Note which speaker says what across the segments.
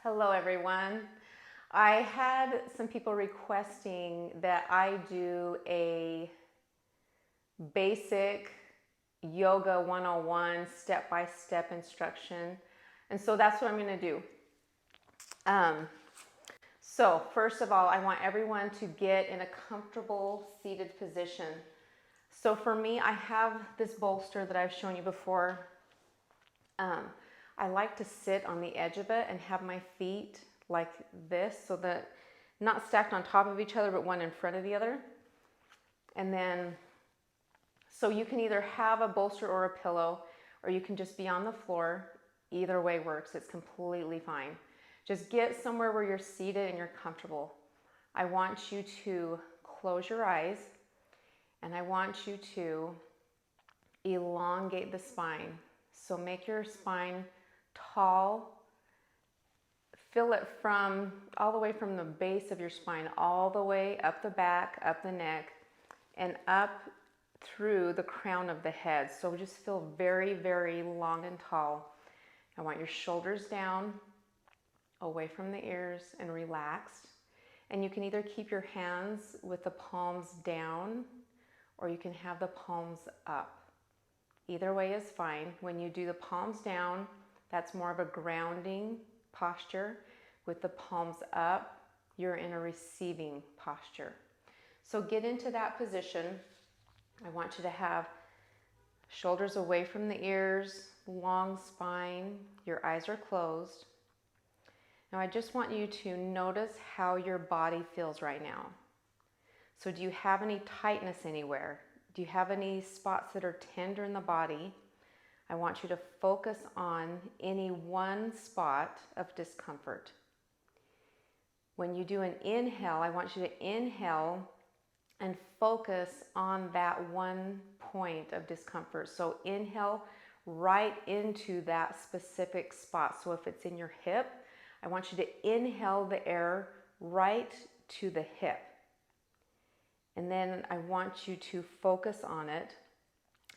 Speaker 1: Hello everyone. I had some people requesting that I do a basic yoga 101 step-by-step instruction. And so that's what I'm going to do. So first of all, I want everyone to get in a comfortable seated position. So for me, I have this bolster that I've shown you before. I like to sit on the edge of it and have my feet like this, so that not stacked on top of each other, but one in front of the other. And then, so you can either have a bolster or a pillow, or you can just be on the floor. Either way works. It's completely fine. Just get somewhere where you're seated and you're comfortable. I want you to close your eyes, and I want you to elongate the spine. So make your spine tall. Feel it from all the way from the base of your spine, all the way up the back, up the neck, and up through the crown of the head. So just feel very, very long and tall. I want your shoulders down, away from the ears, and relaxed. And you can either keep your hands with the palms down, or you can have the palms up. Either way is fine. When you do the palms down, that's more of a grounding posture. With the palms up, you're in a receiving posture. So get into that position. I want you to have shoulders away from the ears, long spine, your eyes are closed. Now I just want you to notice how your body feels right now. So do you have any tightness anywhere? Do you have any spots that are tender in the body? I want you to focus on any one spot of discomfort. When you do an inhale, I want you to inhale and focus on that one point of discomfort. So inhale right into that specific spot. So if it's in your hip, I want you to inhale the air right to the hip. And then I want you to focus on it.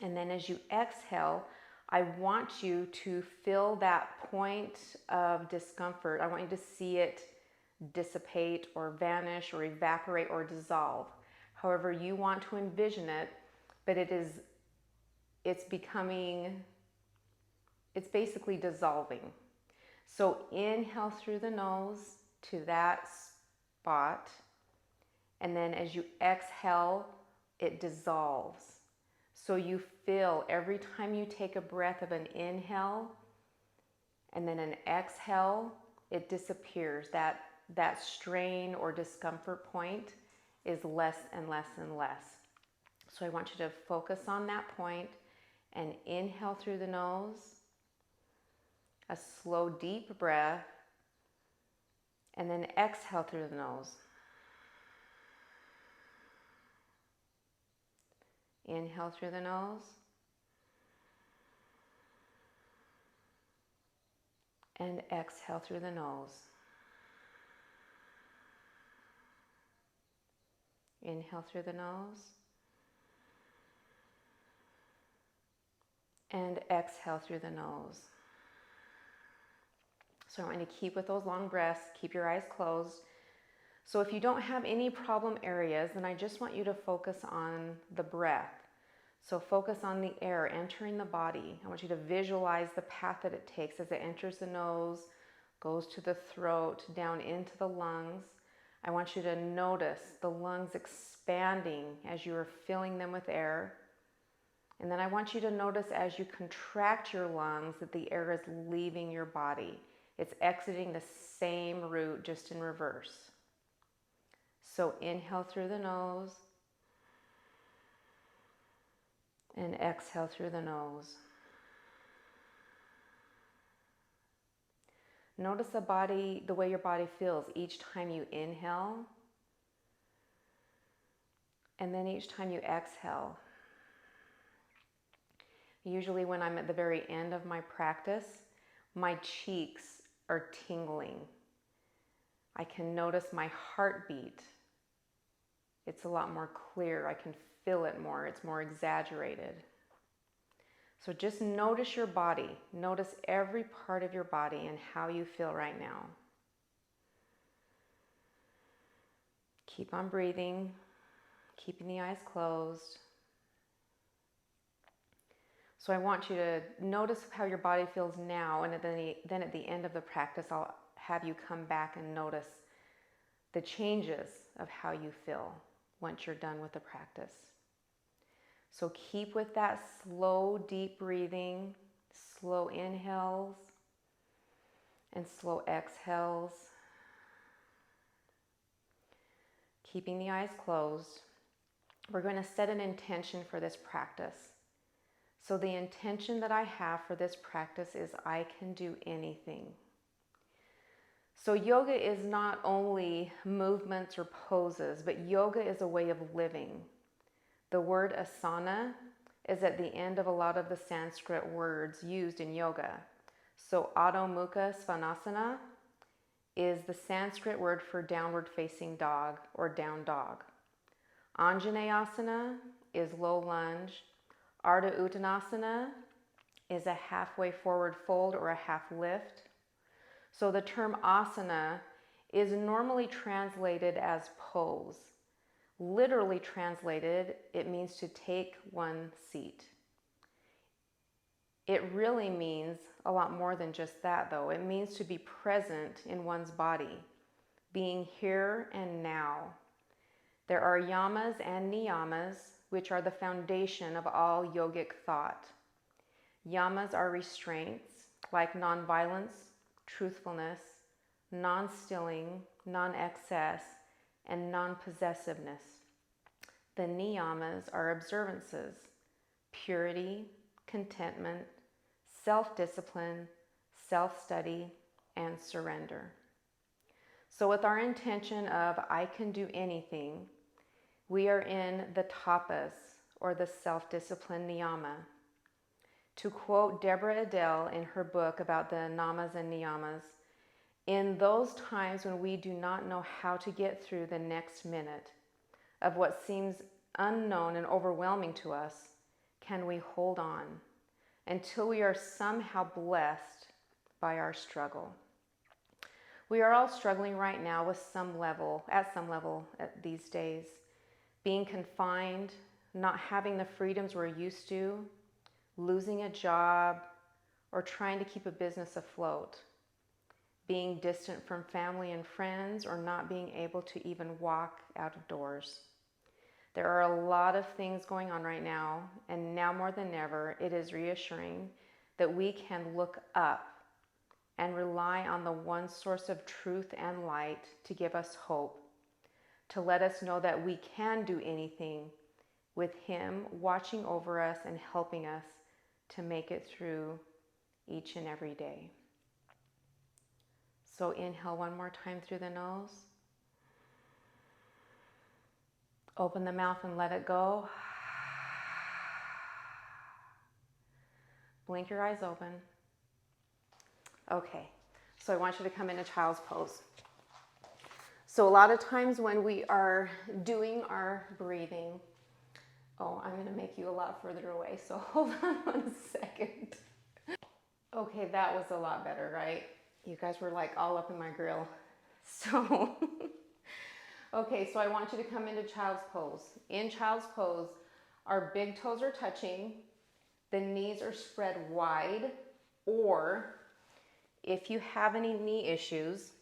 Speaker 1: And then as you exhale, I want you to feel that point of discomfort. I want you to see it dissipate or vanish or evaporate or dissolve. However you want to envision it, but it's basically dissolving. So inhale through the nose to that spot, and then as you exhale, it dissolves. So you feel every time you take a breath of an inhale and then an exhale, it disappears. That strain or discomfort point is less and less and less. So I want you to focus on that point and inhale through the nose, a slow, deep breath, and then exhale through the nose. Inhale through the nose, and exhale through the nose. Inhale through the nose, and exhale through the nose. So I want you to keep with those long breaths, keep your eyes closed. So if you don't have any problem areas, then I just want you to focus on the breath. So focus on the air entering the body. I want you to visualize the path that it takes as it enters the nose, goes to the throat, down into the lungs. I want you to notice the lungs expanding as you are filling them with air. And then I want you to notice as you contract your lungs that the air is leaving your body. It's exiting the same route, just in reverse. So inhale through the nose and exhale through the nose. Notice the way your body feels each time you inhale and then each time you exhale. Usually when I'm at the very end of my practice, my cheeks are tingling. I can notice my heartbeat. It's a lot more clear. I can feel it more. It's more exaggerated. So just notice your body. Notice every part of your body and how you feel right now. Keep on breathing, keeping the eyes closed. So I want you to notice how your body feels now, and then at the end of the practice, I'll have you come back and notice the changes of how you feel once you're done with the practice. So keep with that slow, deep breathing, slow inhales and slow exhales. Keeping the eyes closed. We're going to set an intention for this practice. So the intention that I have for this practice is I can do anything. So yoga is not only movements or poses, but yoga is a way of living. The word asana is at the end of a lot of the Sanskrit words used in yoga. So Adho Mukha Svanasana is the Sanskrit word for downward facing dog or down dog. Anjaneyasana is low lunge. Ardha Uttanasana is a halfway forward fold or a half lift. So the term asana is normally translated as pose. Literally translated, it means to take one seat. It really means a lot more than just that, though. It means to be present in one's body, being here and now. There are yamas and niyamas, which are the foundation of all yogic thought. Yamas are restraints like nonviolence, truthfulness, non-stilling, non-excess, and non-possessiveness. The niyamas are observances, purity, contentment, self-discipline, self-study, and surrender. So with our intention of I can do anything, we are in the tapas, or the self-discipline niyama. To quote Deborah Adele in her book about the namas and niyamas, in those times when we do not know how to get through the next minute of what seems unknown and overwhelming to us, can we hold on until we are somehow blessed by our struggle. We are all struggling right now with at some level these days. Being confined, not having the freedoms we're used to, losing a job, or trying to keep a business afloat. Being distant from family and friends, or not being able to even walk out of doors. There are a lot of things going on right now, and now more than ever, it is reassuring that we can look up and rely on the one source of truth and light to give us hope, to let us know that we can do anything with Him watching over us and helping us to make it through each and every day. So inhale one more time through the nose. Open the mouth and let it go. Blink your eyes open. Okay, so I want you to come into child's pose. So a lot of times when we are doing our breathing, I'm going to make you a lot further away, so hold on 1 second. Okay, that was a lot better, right? You guys were like all up in my grill. So, okay, so I want you to come into child's pose. In child's pose, our big toes are touching, the knees are spread wide, or if you have any knee issues,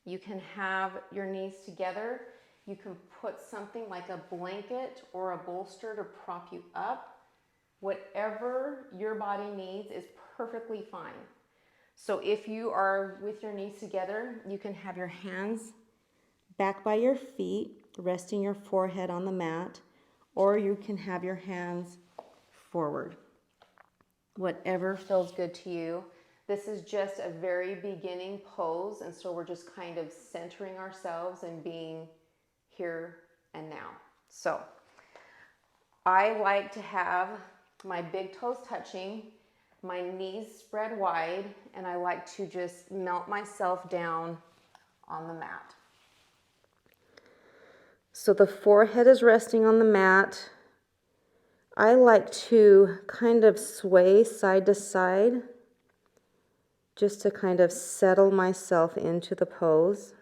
Speaker 1: you can have your knees together. You can put something like a blanket or a bolster to prop you up. Whatever your body needs is perfectly fine. So if you are with your knees together, you can have your hands back by your feet, resting your forehead on the mat, or you can have your hands forward. Whatever feels good to you. This is just a very beginning pose, and so we're just kind of centering ourselves and being here and now. So I like to have my big toes touching, my knees spread wide, and I like to just melt myself down on the mat. So the forehead is resting on the mat. I like to kind of sway side to side just to kind of settle myself into the pose.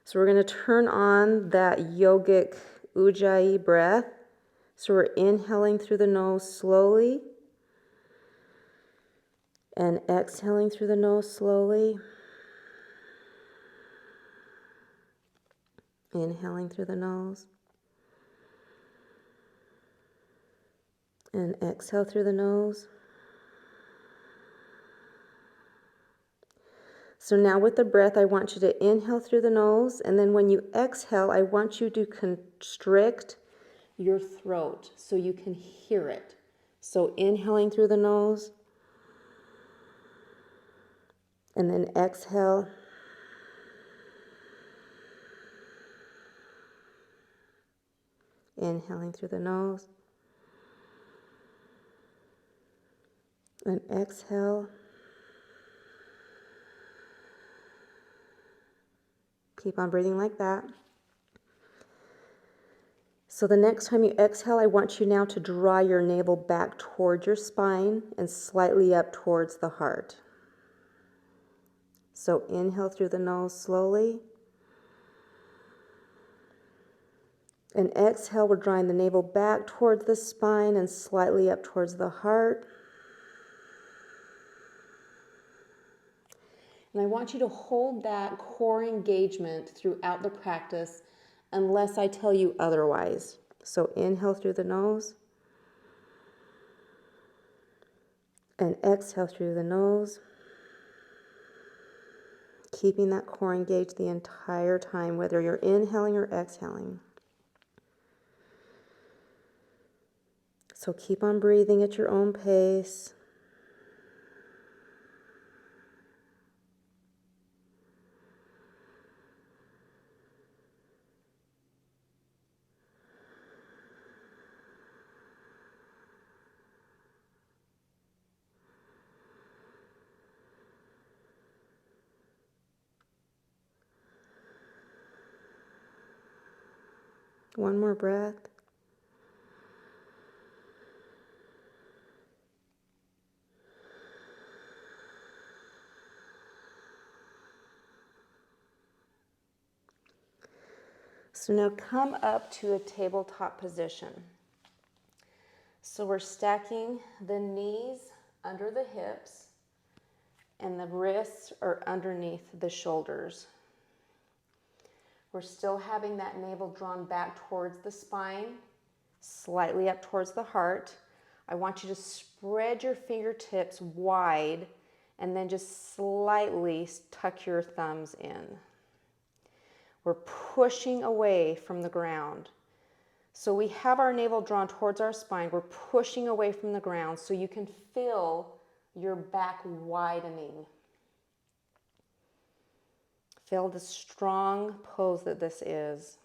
Speaker 2: So we're going to turn on that yogic Ujjayi breath. So we're inhaling through the nose slowly and exhaling through the nose slowly. Inhaling through the nose and exhale through the nose. So now with the breath, I want you to inhale through the nose, and then when you exhale, I want you to constrict your throat so you can hear it. So inhaling through the nose, and then exhale. Inhaling through the nose, and exhale. Keep on breathing like that. So the next time you exhale, I want you now to draw your navel back towards your spine and slightly up towards the heart. So inhale through the nose slowly. And exhale, we're drawing the navel back towards the spine and slightly up towards the heart. And I want you to hold that core engagement throughout the practice unless I tell you otherwise. So inhale through the nose and exhale through the nose, keeping that core engaged the entire time, whether you're inhaling or exhaling. So keep on breathing at your own pace. One more breath. So now come up to a tabletop position. So we're stacking the knees under the hips and the wrists are underneath the shoulders. We're still having that navel drawn back towards the spine, slightly up towards the heart. I want you to spread your fingertips wide and then just slightly tuck your thumbs in. We're pushing away from the ground. So we have our navel drawn towards our spine. We're pushing away from the ground so you can feel your back widening. Feel the strong pose that this is.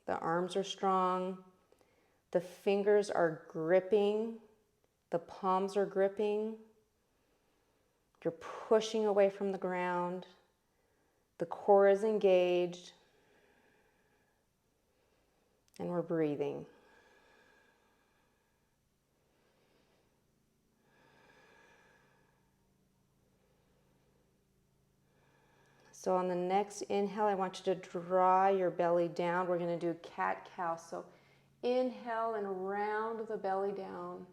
Speaker 2: The arms are strong. The fingers are gripping. The palms are gripping. You're pushing away from the ground. The core is engaged. And we're breathing. So on the next inhale, I want you to draw your belly down. We're going to do cat-cow. So inhale and round the belly down.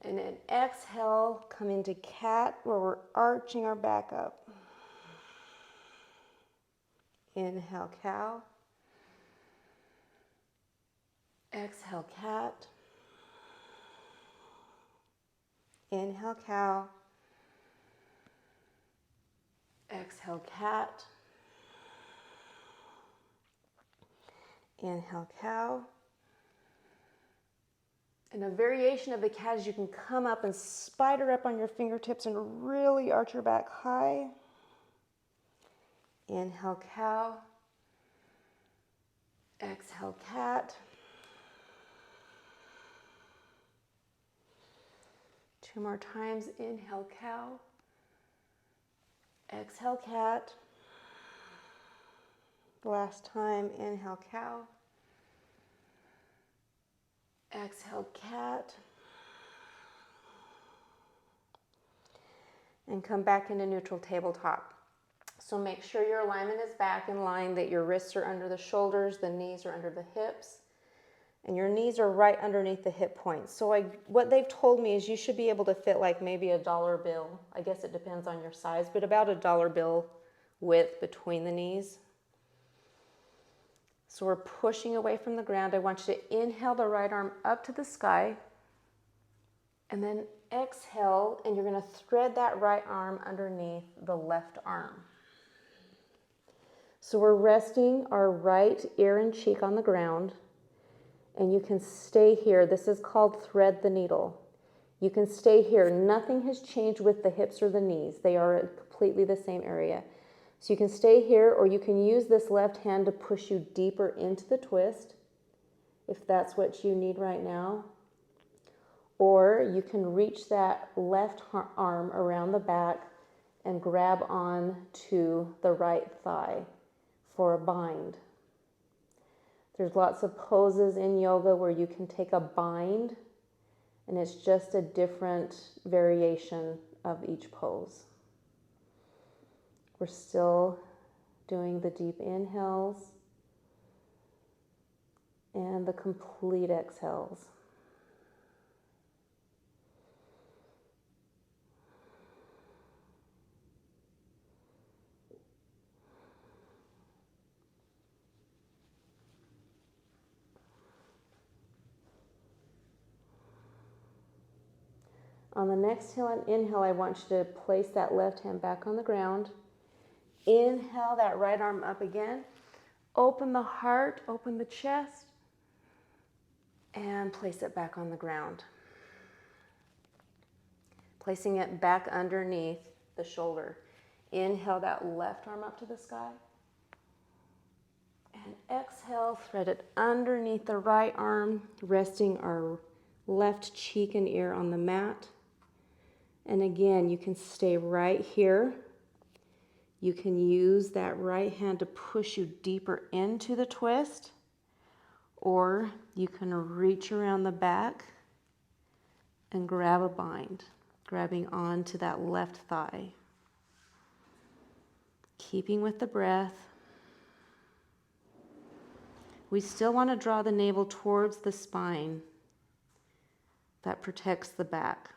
Speaker 2: And then exhale, come into cat where we're arching our back up. Inhale, cow. Exhale, cat. Inhale, cow. Exhale, cat. Inhale, cow. And a variation of the cat is you can come up and spider up on your fingertips and really arch your back high. Inhale, cow. Exhale, cat. Two more times. Inhale, cow. Exhale, cat. Last time. Inhale, cow. Exhale, cat. And come back into neutral tabletop. So make sure your alignment is back in line, that your wrists are under the shoulders, the knees are under the hips, and your knees are right underneath the hip points. So what they've told me is you should be able to fit like maybe a dollar bill. I guess it depends on your size, but about a dollar bill width between the knees. So we're pushing away from the ground. I want you to inhale the right arm up to the sky, and then exhale, and you're going to thread that right arm underneath the left arm. So we're resting our right ear and cheek on the ground, and you can stay here. This is called thread the needle. You can stay here. Nothing has changed with the hips or the knees. They are completely the same area. So you can stay here, or you can use this left hand to push you deeper into the twist, if that's what you need right now. Or you can reach that left arm around the back and grab on to the right thigh for a bind. There's lots of poses in yoga where you can take a bind, and it's just a different variation of each pose. We're still doing the deep inhales and the complete exhales. On the next inhale, I want you to place that left hand back on the ground. Inhale that right arm up again. Open the heart, open the chest, and place it back on the ground. Placing it back underneath the shoulder. Inhale that left arm up to the sky. And exhale, thread it underneath the right arm, resting our left cheek and ear on the mat. And again, you can stay right here. You can use that right hand to push you deeper into the twist, or you can reach around the back and grab a bind, grabbing onto that left thigh. Keeping with the breath. We still want to draw the navel towards the spine. That protects the back.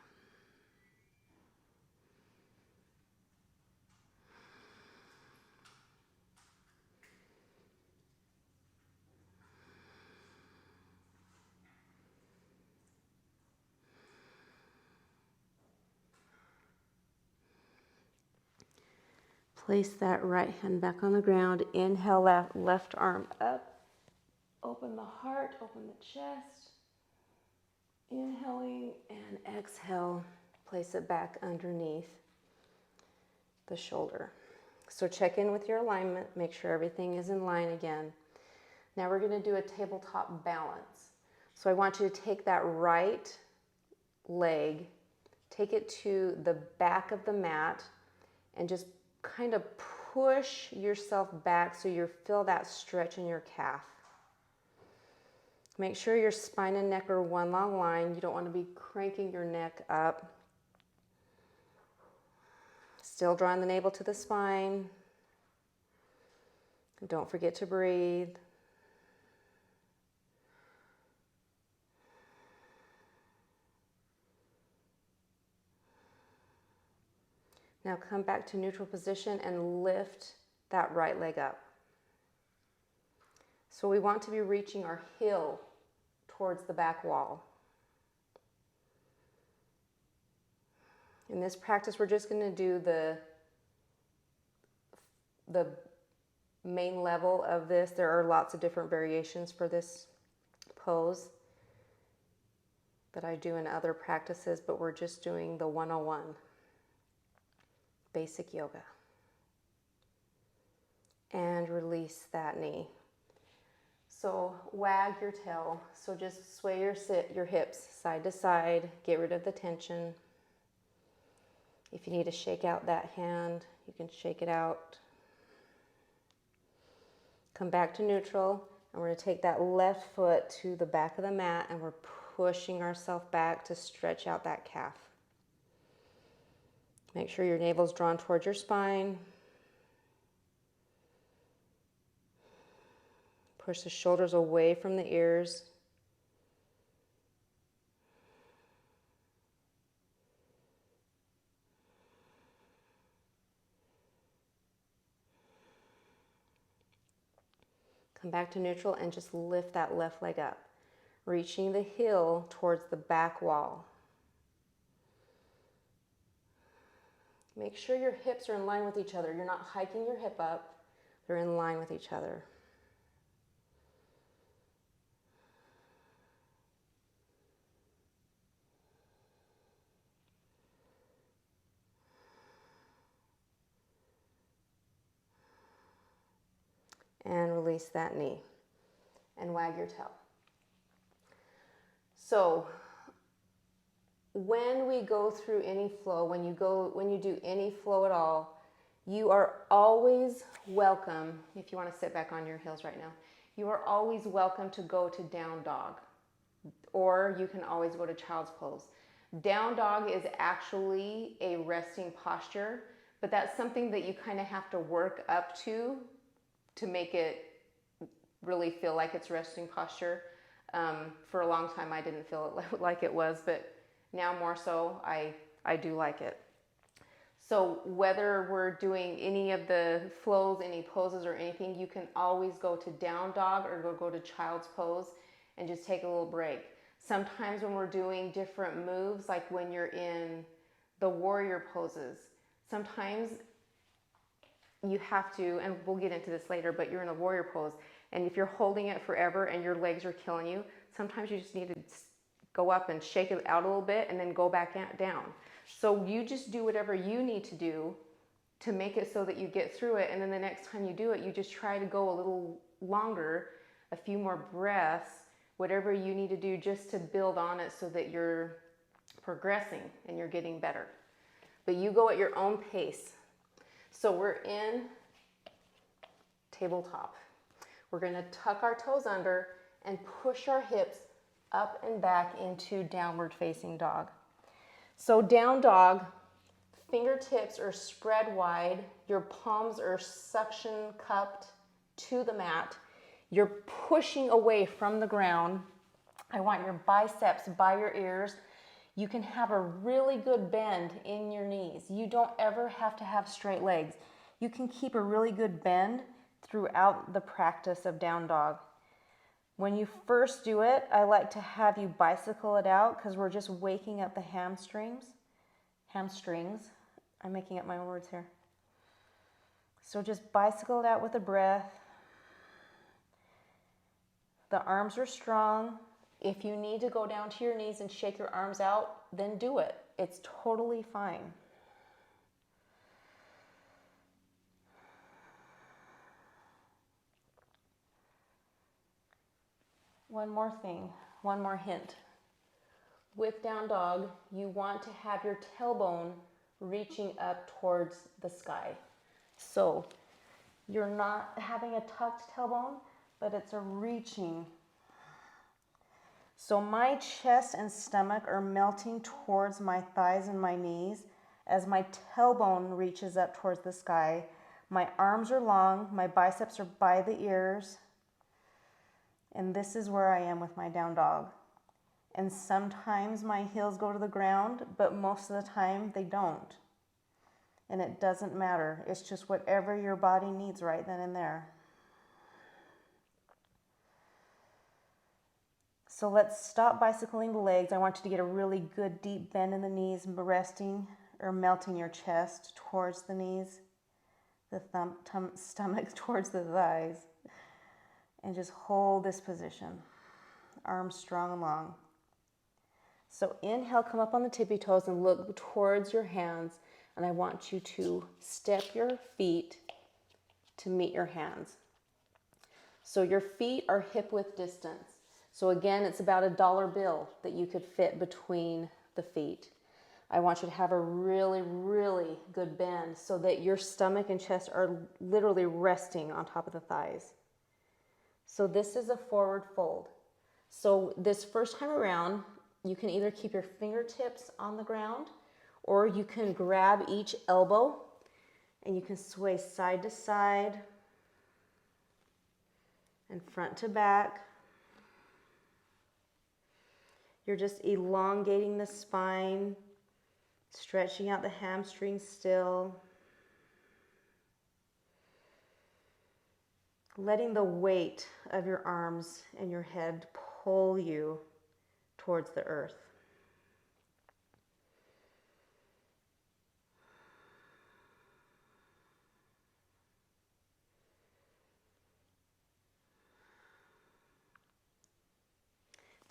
Speaker 2: Place that right hand back on the ground. Inhale that left arm up. Open the heart, open the chest. Inhaling and exhale. Place it back underneath the shoulder. So check in with your alignment. Make sure everything is in line again. Now we're going to do a tabletop balance. So I want you to take that right leg, take it to the back of the mat, and just kind of push yourself back so you feel that stretch in your calf. Make sure your spine and neck are one long line. You don't want to be cranking your neck up. Still drawing the navel to the spine. Don't forget to breathe. Now come back to neutral position and lift that right leg up. So we want to be reaching our heel towards the back wall. In this practice, we're just going to do the main level of this. There are lots of different variations for this pose that I do in other practices, but we're just doing the 101. Basic yoga. And release that knee. So wag your tail. So just sway your hips side to side. Get rid of the tension. If you need to shake out that hand, you can shake it out. Come back to neutral. And we're going to take that left foot to the back of the mat, and we're pushing ourselves back to stretch out that calf. Make sure your navel's drawn towards your spine. Push the shoulders away from the ears. Come back to neutral and just lift that left leg up, reaching the heel towards the back wall. Make sure your hips are in line with each other. You're not hiking your hip up. They're in line with each other. And release that knee and wag your tail. So when we go through any flow, when you do any flow at all, you are always welcome, if you want to sit back on your heels right now, you are always welcome to go to down dog, or you can always go to child's pose. Down dog is actually a resting posture, but that's something that you kind of have to work up to make it really feel like it's resting posture. For a long time, I didn't feel it like it was, but now more so, I do like it. So whether we're doing any of the flows, any poses or anything, you can always go to down dog or go to child's pose and just take a little break. Sometimes when we're doing different moves, like when you're in the warrior poses, sometimes you have to, and we'll get into this later, but you're in a warrior pose, and if you're holding it forever and your legs are killing you, sometimes you just need to go up and shake it out a little bit and then go back down. So you just do whatever you need to do to make it so that you get through it, and then the next time you do it, you just try to go a little longer, a few more breaths, whatever you need to do just to build on it so that you're progressing and you're getting better. But you go at your own pace. So we're in tabletop. We're going to tuck our toes under and push our hips up and back into downward facing dog. So down dog, fingertips are spread wide, your palms are suction cupped to the mat. You're pushing away from the ground. I want your biceps by your ears. You can have a really good bend in your knees. You don't ever have to have straight legs. You can keep a really good bend throughout the practice of down dog. When you first do it, I like to have you bicycle it out because we're just waking up the hamstrings. I'm making up my own words here. So just bicycle it out with a breath. The arms are strong. If you need to go down to your knees and shake your arms out, then do it. It's totally fine. One more thing, one more hint. With down dog, you want to have your tailbone reaching up towards the sky. So you're not having a tucked tailbone, but it's a reaching. So my chest and stomach are melting towards my thighs and my knees as my tailbone reaches up towards the sky. My arms are long, my biceps are by the ears, and this is where I am with my down dog. And sometimes my heels go to the ground, but most of the time they don't. And it doesn't matter. It's just whatever your body needs right then and there. So let's stop bicycling the legs. I want you to get a really good deep bend in the knees, resting or melting your chest towards the knees, the stomach towards the thighs. And just hold this position. Arms strong and long. So inhale, come up on the tippy toes and look towards your hands. And I want you to step your feet to meet your hands. So your feet are hip width distance. So again, it's about a dollar bill that you could fit between the feet. I want you to have a really, really good bend so that your stomach and chest are literally resting on top of the thighs. So this is a forward fold. So this first time around, you can either keep your fingertips on the ground or you can grab each elbow and you can sway side to side and front to back. You're just elongating the spine, stretching out the hamstrings still. Letting the weight of your arms and your head pull you towards the earth.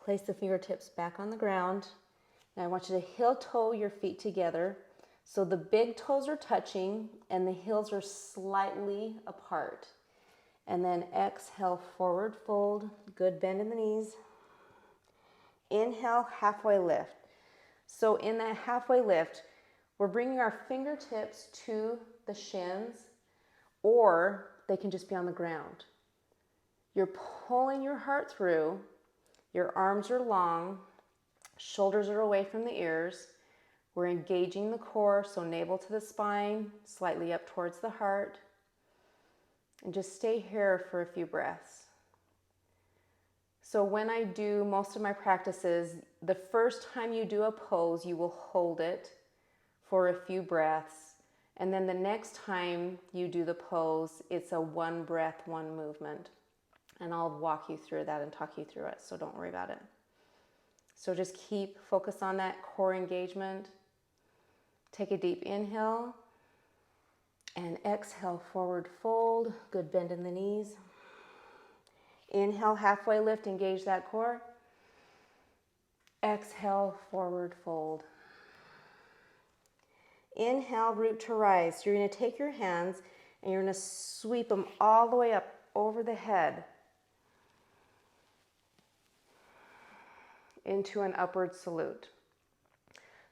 Speaker 2: Place the fingertips back on the ground. Now I want you to heel toe your feet together. So the big toes are touching and the heels are slightly apart. And then exhale, forward fold, good bend in the knees. Inhale, halfway lift. So in that halfway lift, we're bringing our fingertips to the shins, or they can just be on the ground. You're pulling your heart through, your arms are long, shoulders are away from the ears. We're engaging the core, so navel to the spine, slightly up towards the heart. And just stay here for a few breaths. So when I do most of my practices, the first time you do a pose, you will hold it for a few breaths. And then the next time you do the pose, it's a one breath, one movement. And I'll walk you through that and talk you through it, so don't worry about it. So just keep focus on that core engagement. Take a deep inhale. And exhale, forward fold, good bend in the knees. Inhale, halfway lift, engage that core. Exhale, forward fold. Inhale, root to rise. So you're going to take your hands and you're going to sweep them all the way up over the head into an upward salute.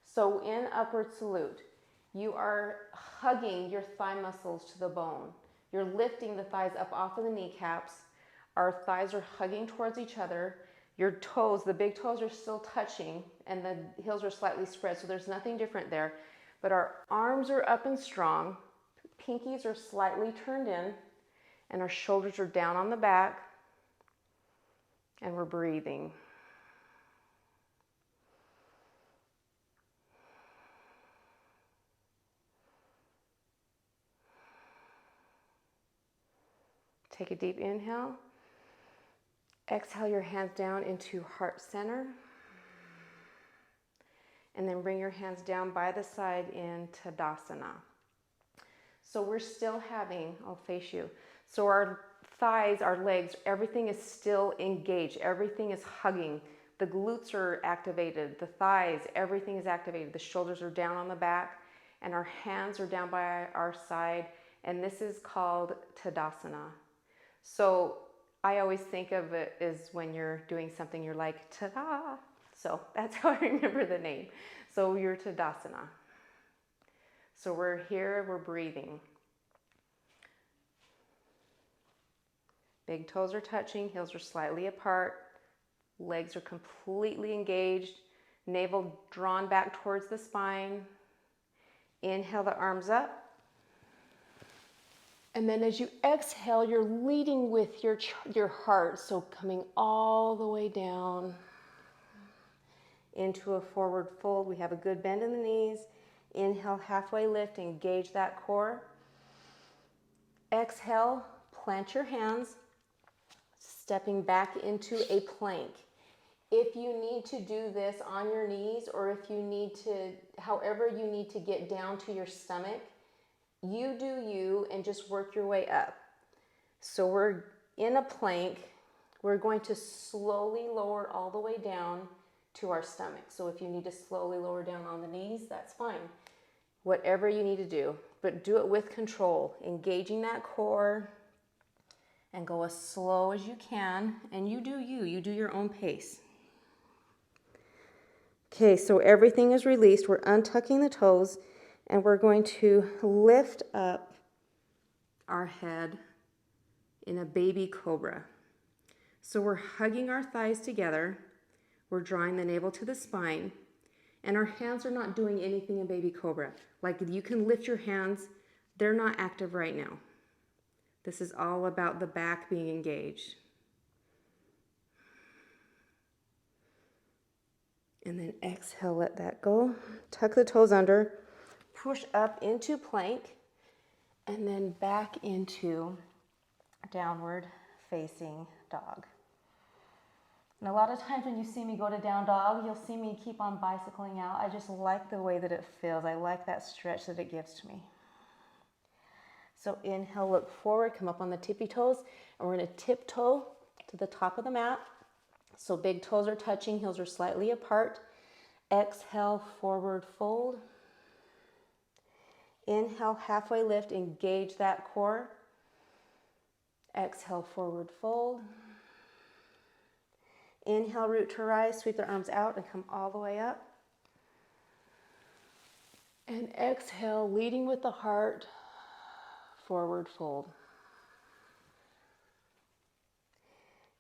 Speaker 2: So in upward salute, you are hugging your thigh muscles to the bone. You're lifting the thighs up off of the kneecaps. Our thighs are hugging towards each other. Your toes, the big toes are still touching and the heels are slightly spread, so there's nothing different there. But our arms are up and strong. Pinkies are slightly turned in and our shoulders are down on the back and we're breathing. Take a deep inhale. Exhale your hands down into heart center. And then bring your hands down by the side in Tadasana. So we're still having, I'll face you. So our thighs, our legs, everything is still engaged. Everything is hugging. The glutes are activated. The thighs, everything is activated. The shoulders are down on the back and our hands are down by our side. And this is called Tadasana. So I always think of it as when you're doing something, you're like, ta-da. So that's how I remember the name. So you're Tadasana. So we're here, we're breathing. Big toes are touching, heels are slightly apart. Legs are completely engaged. Navel drawn back towards the spine. Inhale the arms up. And then as you exhale, you're leading with your heart. So coming all the way down into a forward fold. We have a good bend in the knees. Inhale, halfway lift, engage that core. Exhale, plant your hands, stepping back into a plank. If you need to do this on your knees, or if you need to, however you need to get down to your stomach, you do you and just work your way up. So we're in a plank. We're going to slowly lower all the way down to our stomach. So if you need to slowly lower down on the knees, that's fine. Whatever you need to do, but do it with control, engaging that core and go as slow as you can. And you do your own pace. Okay, so everything is released. We're untucking the toes and we're going to lift up our head in a baby cobra. So we're hugging our thighs together. We're drawing the navel to the spine, and our hands are not doing anything in baby cobra. Like you can lift your hands, they're not active right now. This is all about the back being engaged. And then exhale, let that go. Tuck the toes under, push up into plank, and then back into downward facing dog. And a lot of times when you see me go to down dog, you'll see me keep on bicycling out. I just like the way that it feels. I like that stretch that it gives to me. So inhale, look forward, come up on the tippy toes, and we're gonna tiptoe to the top of the mat. So big toes are touching, heels are slightly apart. Exhale, forward fold. Inhale, halfway lift, engage that core. Exhale, forward fold. Inhale, root to rise, sweep the arms out and come all the way up. And exhale, leading with the heart, forward fold.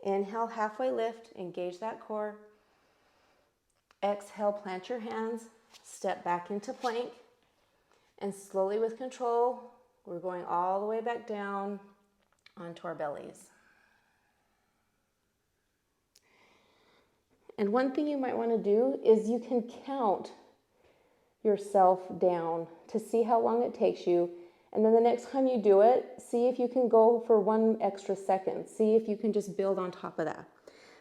Speaker 2: Inhale, halfway lift, engage that core. Exhale, plant your hands, step back into plank, and slowly with control, we're going all the way back down onto our bellies. And one thing you might want to do is you can count yourself down to see how long it takes you. And then the next time you do it, see if you can go for 1 extra second. See if you can just build on top of that.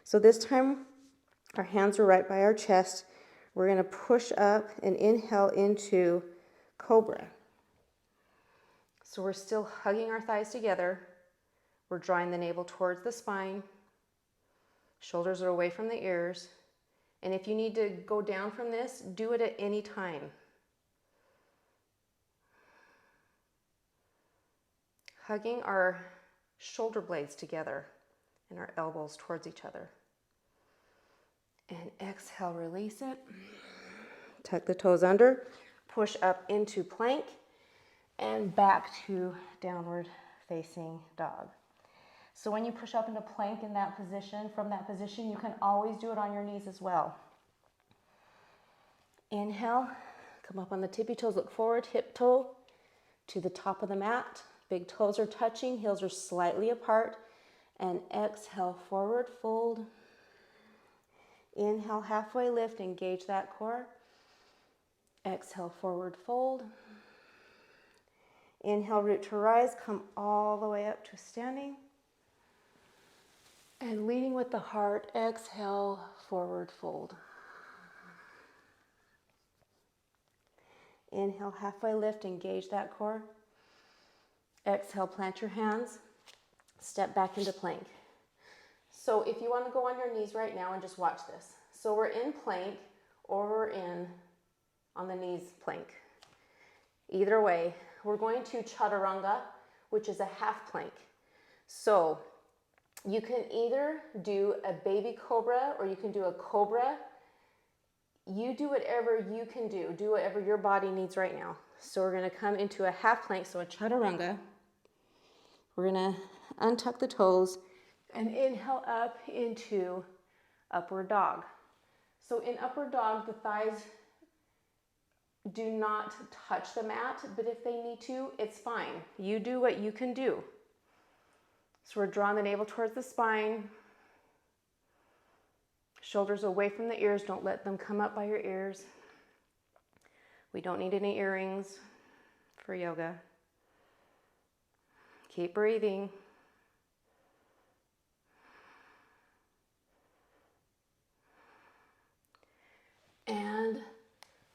Speaker 2: So this time, our hands are right by our chest. We're going to push up and inhale into cobra. So we're still hugging our thighs together. We're drawing the navel towards the spine. Shoulders are away from the ears. And if you need to go down from this, do it at any time. Hugging our shoulder blades together and our elbows towards each other. And exhale, release it. Tuck the toes under, push up into plank, and back to downward facing dog. So when you push up into plank in that position, from that position, you can always do it on your knees as well. Inhale, come up on the tippy toes, look forward, hip toe to the top of the mat. Big toes are touching, heels are slightly apart. And exhale, forward fold. Inhale, halfway lift, engage that core. Exhale, forward fold. Inhale, root to rise, come all the way up to standing. And leading with the heart, exhale, forward fold. Inhale, halfway lift, engage that core. Exhale, plant your hands, step back into plank. So if you want to go on your knees right now and just watch this. So we're in plank or we're in on the knees plank. Either way, we're going to chaturanga, which is a half plank. So you can either do a baby cobra or you can do a cobra. You do whatever you can do. Do whatever your body needs right now. So we're going to come into a half plank, so a chaturanga. We're going to untuck the toes and inhale up into upward dog. So in upward dog, the thighs do not touch the mat, but if they need to, it's fine. You do what you can do. So we're drawing the navel towards the spine. Shoulders away from the ears. Don't let them come up by your ears. We don't need any earrings for yoga. Keep breathing. And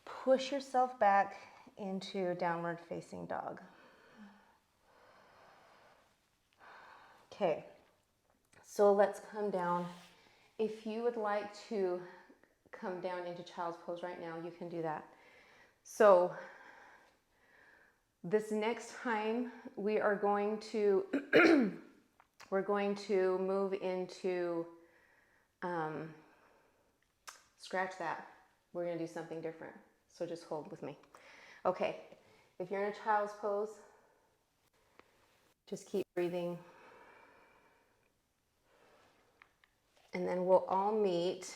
Speaker 2: push yourself back into downward facing dog. Okay, so let's come down. If you would like to come down into child's pose right now, you can do that. So this next time we are going to we're going to move into scratch that. We're going to do something different. So just hold with me. Okay, if you're in a child's pose, just keep breathing. And then we'll all meet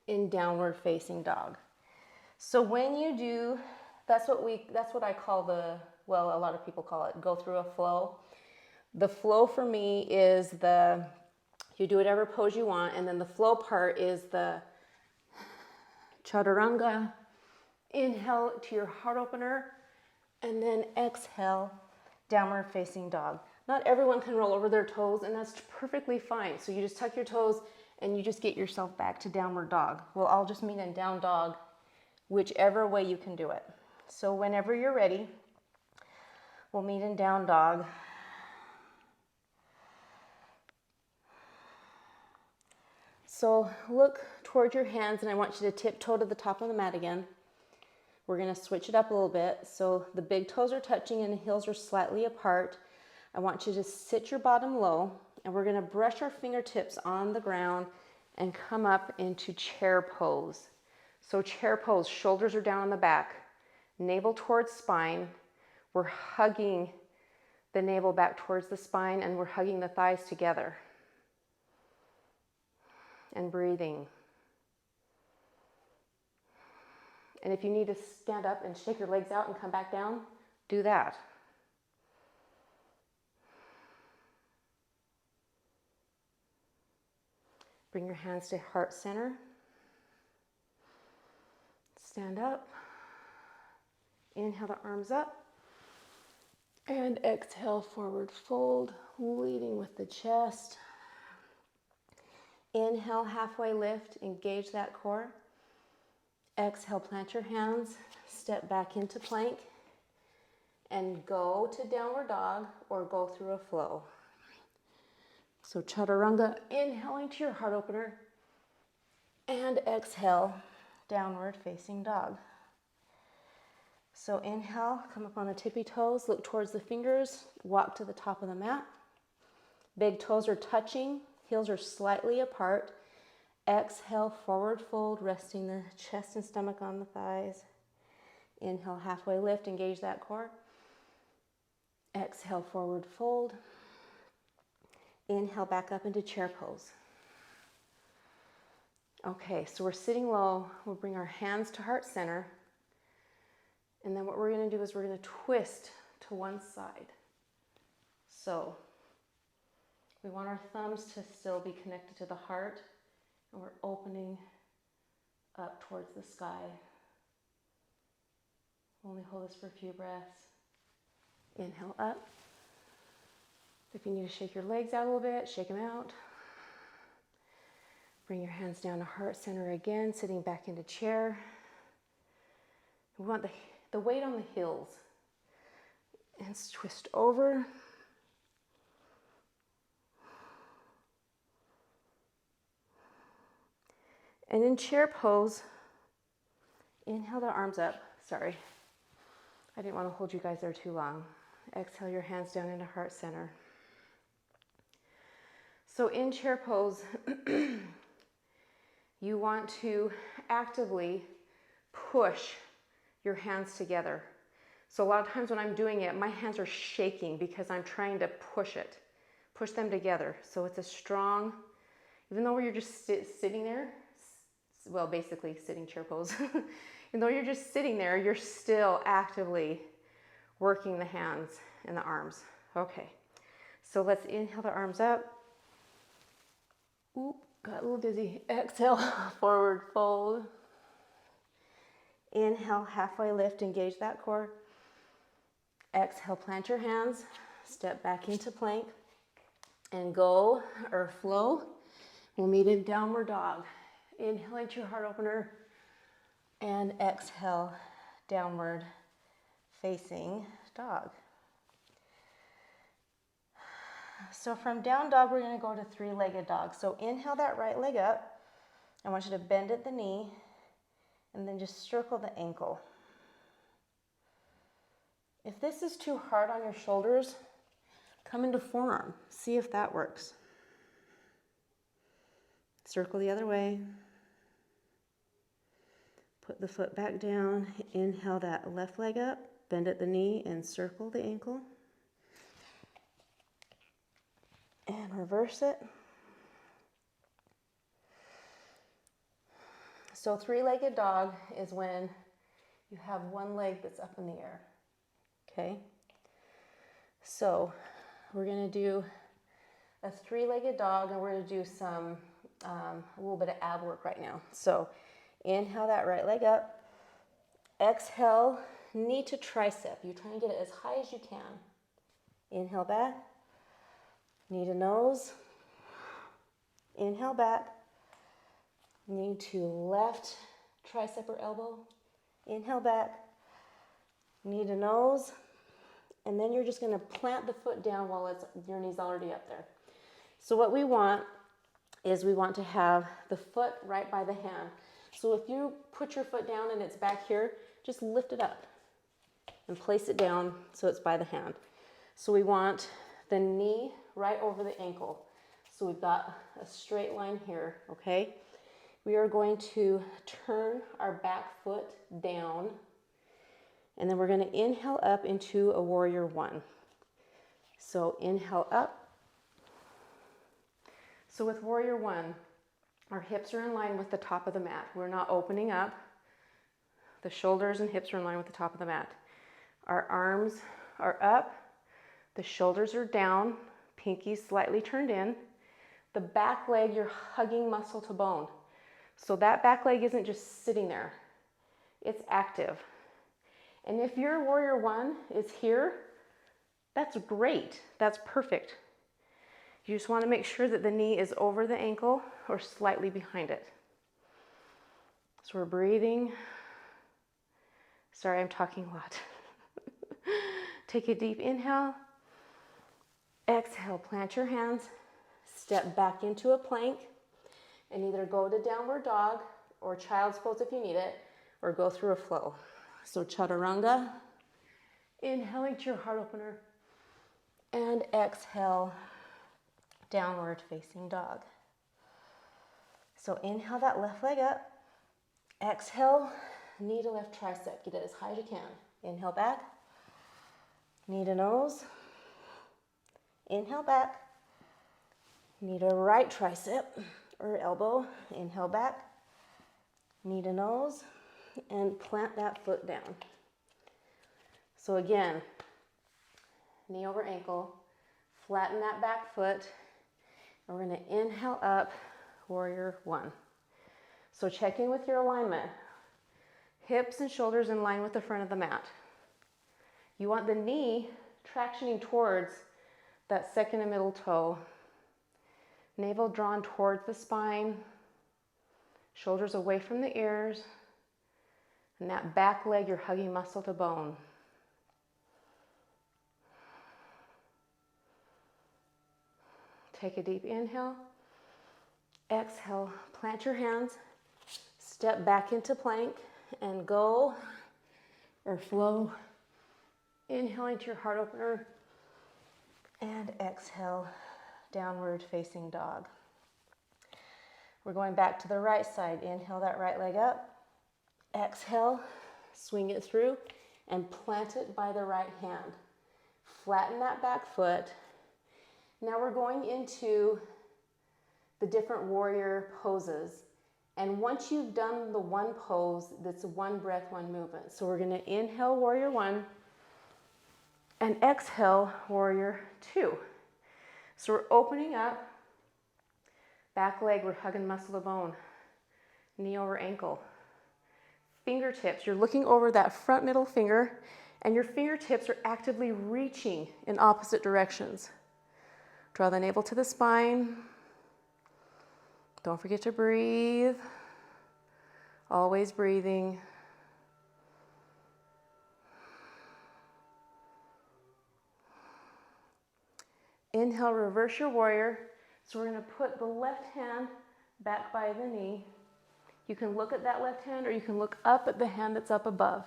Speaker 2: in downward facing dog. So when you do, that's what I call a lot of people call it, go through a flow. The flow for me is you do whatever pose you want, and then the flow part is the Chaturanga. Inhale to your heart opener, and then exhale, downward facing dog. Not everyone can roll over their toes, and that's perfectly fine. So you just tuck your toes and you just get yourself back to downward dog. We'll all just meet in down dog, whichever way you can do it. So whenever you're ready, we'll meet in down dog. So look toward your hands, and I want you to tiptoe to the top of the mat again. We're going to switch it up a little bit. So the big toes are touching and the heels are slightly apart. I want you to sit your bottom low, and we're going to brush our fingertips on the ground and come up into chair pose. So chair pose, shoulders are down on the back, navel towards spine. We're hugging the navel back towards the spine, and we're hugging the thighs together. And breathing. And if you need to stand up and shake your legs out and come back down, do that. Bring your hands to heart center. Stand up. Inhale the arms up. And exhale, forward fold, leading with the chest. Inhale, halfway lift, engage that core. Exhale, plant your hands, step back into plank, and go to downward dog or go through a flow. So chaturanga, inhaling to your heart opener, and exhale, downward facing dog. So inhale, come up on the tippy toes, look towards the fingers, walk to the top of the mat. Big toes are touching, heels are slightly apart. Exhale, forward fold, resting the chest and stomach on the thighs. Inhale, halfway lift, engage that core. Exhale, forward fold. Inhale, back up into chair pose. Okay, so we're sitting low. We'll bring our hands to heart center. And then what we're going to do is we're going to twist to one side. So we want our thumbs to still be connected to the heart. And we're opening up towards the sky. Only hold this for a few breaths. Inhale up. If you need to shake your legs out a little bit, shake them out. Bring your hands down to heart center again, sitting back into chair. We want the weight on the heels. And twist over. And in chair pose, inhale the arms up. Sorry, I didn't want to hold you guys there too long. Exhale your hands down into heart center. So in chair pose, you want to actively push your hands together. So a lot of times when I'm doing it, my hands are shaking because I'm trying to push them together. So it's a strong, even though you're just sitting there, well, basically sitting chair pose. Even though you're just sitting there, you're still actively working the hands and the arms. Okay, so let's inhale the arms up. Oop, got a little dizzy. Exhale, forward fold. Inhale, halfway lift, engage that core. Exhale, plant your hands, step back into plank, and go or flow. We'll meet in downward dog. Inhaling to your heart opener, and exhale, downward facing dog. So from down dog, we're going to go to three-legged dog. So inhale that right leg up. I want you to bend at the knee, and then just circle the ankle. If this is too hard on your shoulders, come into forearm. See if that works. Circle the other way. Put the foot back down. Inhale that left leg up. Bend at the knee and circle the ankle. And reverse it. So three-legged dog is when you have one leg that's up in the air. Okay? So we're going to do a three-legged dog, and we're going to do some a little bit of ab work right now. So Inhale that right leg up. Exhale, knee to tricep. You try and get it as high as you can. Inhale back. Knee to nose. Inhale back. Knee to left tricep or elbow. Inhale back. Knee to nose. And then you're just going to plant the foot down while your knee's already up there. So what we want is we want to have the foot right by the hand. So if you put your foot down and it's back here, just lift it up and place it down so it's by the hand. So we want the knee right over the ankle. So we've got a straight line here, okay? We are going to turn our back foot down, and then we're going to inhale up into a warrior one. So inhale up. So with warrior one, our hips are in line with the top of the mat. We're not opening up. The shoulders and hips are in line with the top of the mat. Our arms are up. The shoulders are down. Pinkies slightly turned in. The back leg, you're hugging muscle to bone. So that back leg isn't just sitting there. It's active. And if your warrior one is here, that's great. That's perfect. You just want to make sure that the knee is over the ankle or slightly behind it. So we're breathing. Sorry, I'm talking a lot. Take a deep inhale. Exhale, plant your hands. Step back into a plank and either go to downward dog or child's pose if you need it, or go through a flow. So chaturanga, inhaling to your heart opener, and exhale, downward facing dog. So inhale that left leg up. Exhale, knee to left tricep. Get it as high as you can. Inhale back. Knee to nose. Inhale back. Knee to right tricep or elbow. Inhale back. Knee to nose. And plant that foot down. So again, knee over ankle. Flatten that back foot. And we're going to inhale up, warrior one. So check in with your alignment. Hips and shoulders in line with the front of the mat. You want the knee tractioning towards that second and middle toe. Navel drawn towards the spine. Shoulders away from the ears. And that back leg, you're hugging muscle to bone. Take a deep inhale. Exhale, plant your hands. Step back into plank and go or flow. Inhaling to your heart opener. And exhale, downward facing dog. We're going back to the right side. Inhale that right leg up. Exhale, swing it through and plant it by the right hand. Flatten that back foot. Now we're going into the different warrior poses. And once you've done the one pose, that's one breath, one movement. So we're going to inhale warrior one and exhale warrior two. So we're opening up. Back leg, we're hugging muscle to bone. Knee over ankle. Fingertips, you're looking over that front middle finger, and your fingertips are actively reaching in opposite directions. Draw the navel to the spine. Don't forget to breathe. Always breathing. Inhale, reverse your warrior. So we're going to put the left hand back by the knee. You can look at that left hand or you can look up at the hand that's up above.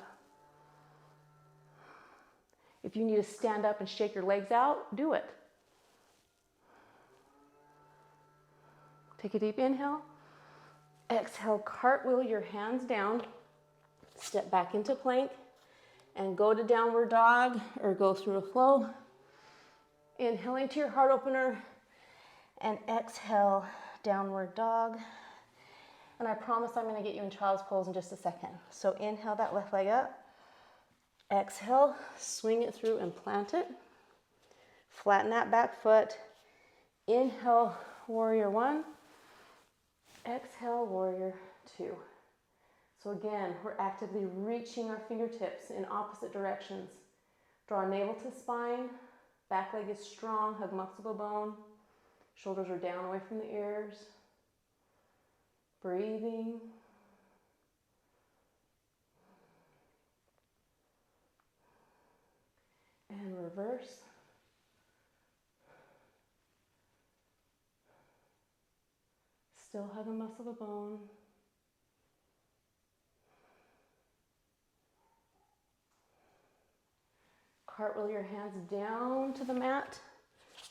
Speaker 2: If you need to stand up and shake your legs out, do it. Take a deep inhale. Exhale, cartwheel your hands down. Step back into plank and go to downward dog or go through a flow. Inhaling to your heart opener and exhale, downward dog. And I promise I'm going to get you in child's pose in just a second. So inhale that left leg up. Exhale, swing it through and plant it. Flatten that back foot. Inhale, warrior one. Exhale, warrior two. So again, we're actively reaching our fingertips in opposite directions. Draw navel to spine, back leg is strong, hug muscle to bone, shoulders are down away from the ears. Breathing. And reverse. Still hug a muscle to bone. Cartwheel your hands down to the mat.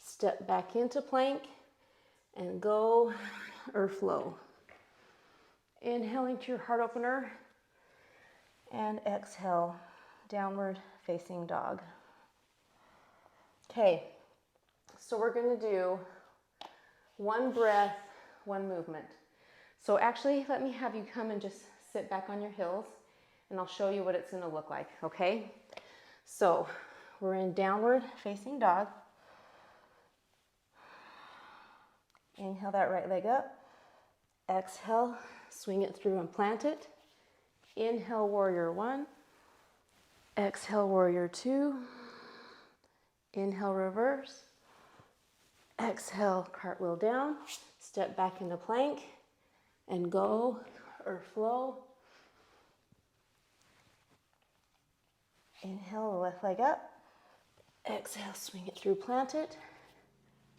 Speaker 2: Step back into plank and go or flow. Inhaling to your heart opener and exhale, downward facing dog. Okay, so we're going to do one breath, one movement. So actually, let me have you come and just sit back on your heels and I'll show you what it's going to look like, okay? So we're in downward facing dog. Inhale that right leg up. Exhale, swing it through and plant it. Inhale, warrior one. Exhale, warrior two. Inhale, reverse. Exhale, cartwheel down. Step back into plank and go or flow. Inhale, the left leg up. Exhale, swing it through, plant it.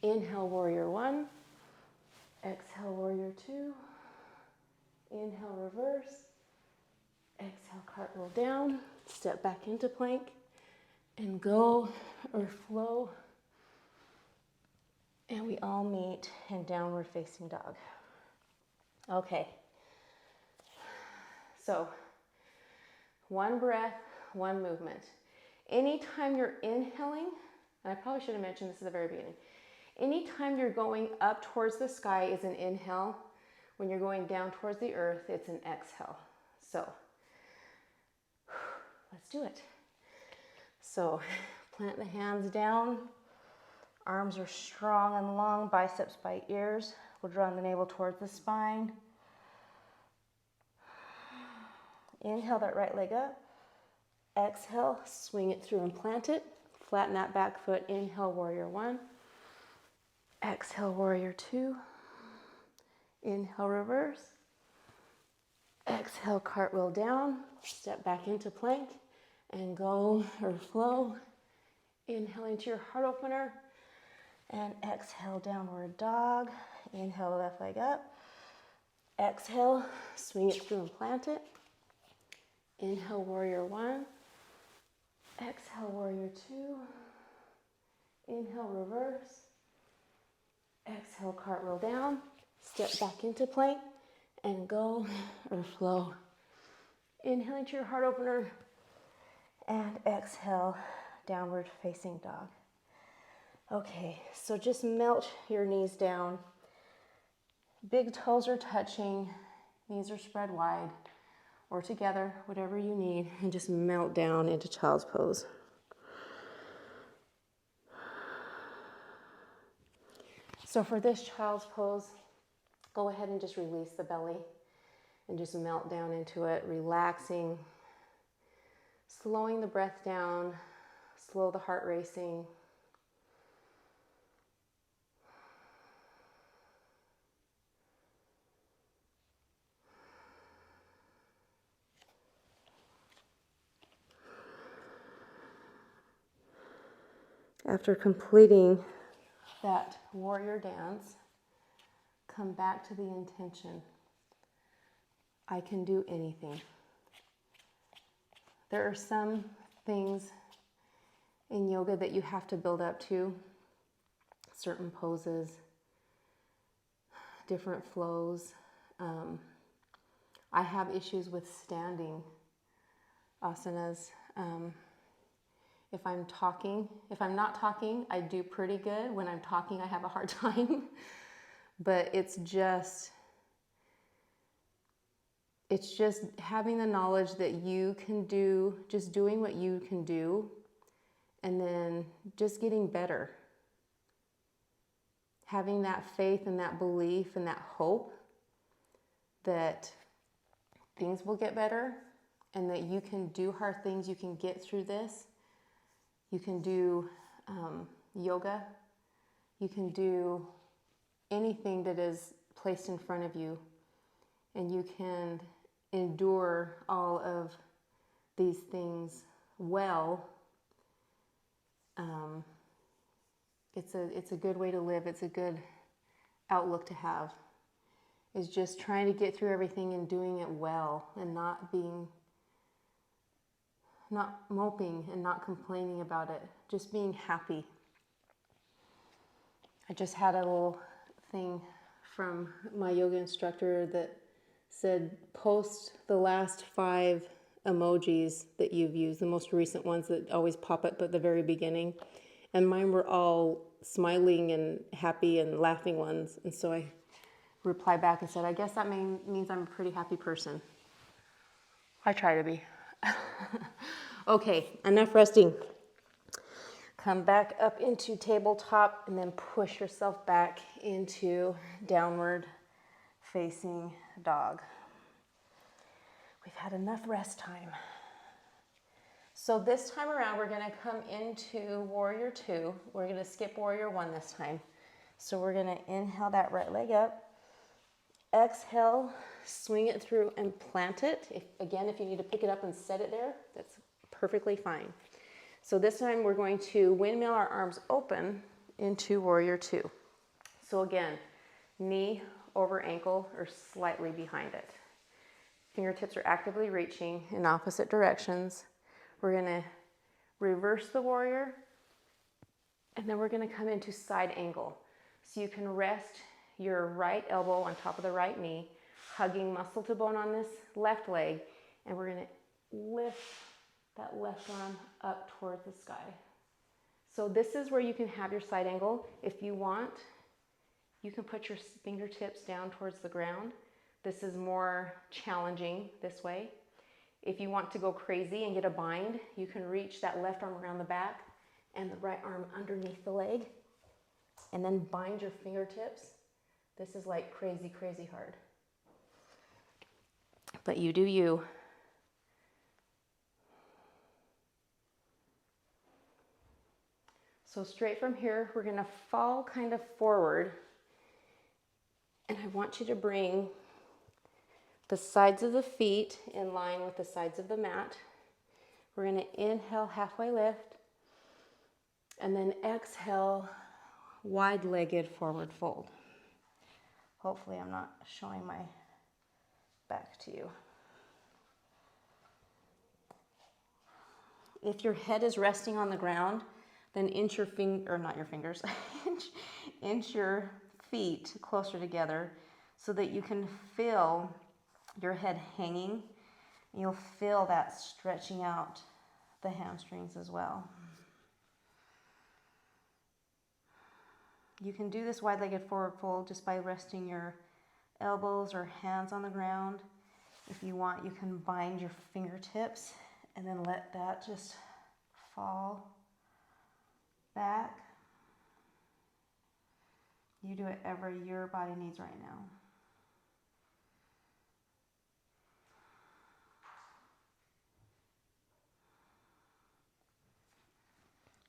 Speaker 2: Inhale, warrior one. Exhale, warrior two. Inhale, reverse. Exhale, cartwheel down. Step back into plank and go or flow. And we all meet in downward facing dog. Okay. So, one breath, one movement. Anytime you're inhaling, and I probably should have mentioned this at the very beginning, anytime you're going up towards the sky is an inhale. When you're going down towards the earth, it's an exhale. So, let's do it. So, plant the hands down. Arms are strong and long, biceps by ears. We'll draw the navel towards the spine. Inhale that right leg up. Exhale, swing it through and plant it. Flatten that back foot. Inhale, warrior one. Exhale, warrior two. Inhale, reverse. Exhale, cartwheel down. Step back into plank and go or flow. Inhale into your heart opener. And exhale, downward dog. Inhale, left leg up. Exhale, swing it through and plant it. Inhale, warrior one. Exhale, warrior two. Inhale, reverse. Exhale, cartwheel down. Step back into plank and go or flow. Inhale into your heart opener. And exhale, downward facing dog. Okay, so just melt your knees down. Big toes are touching, knees are spread wide, or together, whatever you need, and just melt down into child's pose. So for this child's pose, go ahead and just release the belly and just melt down into it, relaxing, slowing the breath down, slow the heart racing. After completing that warrior dance, come back to the intention. I can do anything. There are some things in yoga that you have to build up to, certain poses, different flows. I have issues with standing asanas. If I'm not talking, I do pretty good. When I'm talking, I have a hard time. But it's just having the knowledge that you can do, just doing what you can do, and then just getting better. Having that faith and that belief and that hope that
Speaker 1: things will get better and that you can do hard things. You can get through this. You can do yoga. You can do anything that is placed in front of you, and you can endure all of these things well. It's a good way to live. It's a good outlook to have, is just trying to get through everything and doing it well, and not moping and not complaining about it, just being happy. I just had a little thing from my yoga instructor that said, post the last 5 emojis that you've used, the most recent ones that always pop up at the very beginning. And mine were all smiling and happy and laughing ones. And so I replied back and said, I guess that means I'm a pretty happy person. I try to be. Okay, enough resting. Come back up into tabletop and then push yourself back into downward facing dog. We've had enough rest time. So this time around, we're gonna come into Warrior 2. We're gonna skip Warrior 1 this time. So we're gonna inhale that right leg up. Exhale, swing it through and plant it. If you need to pick it up and set it there, that's perfectly fine. So this time we're going to windmill our arms open into Warrior 2. So again, knee over ankle or slightly behind it. Fingertips are actively reaching in opposite directions. We're going to reverse the warrior, and then we're going to come into side angle. So you can rest your right elbow on top of the right knee, hugging muscle to bone on this left leg, and we're going to lift that left arm up towards the sky. So this is where you can have your side angle. If you want, you can put your fingertips down towards the ground. This is more challenging this way. If you want to go crazy and get a bind, you can reach that left arm around the back and the right arm underneath the leg, and then bind your fingertips. This is like crazy, crazy hard. But you do you. So straight from here, we're gonna fall kind of forward, and I want you to bring the sides of the feet in line with the sides of the mat. We're gonna inhale, halfway lift, and then exhale, wide-legged forward fold. Hopefully I'm not showing my back to you. If your head is resting on the ground, then inch your inch your feet closer together so that you can feel your head hanging. You'll feel that stretching out the hamstrings as well. You can do this wide-legged forward fold just by resting your elbows or hands on the ground. If you want, you can bind your fingertips and then let that just fall back. You do whatever your body needs right now.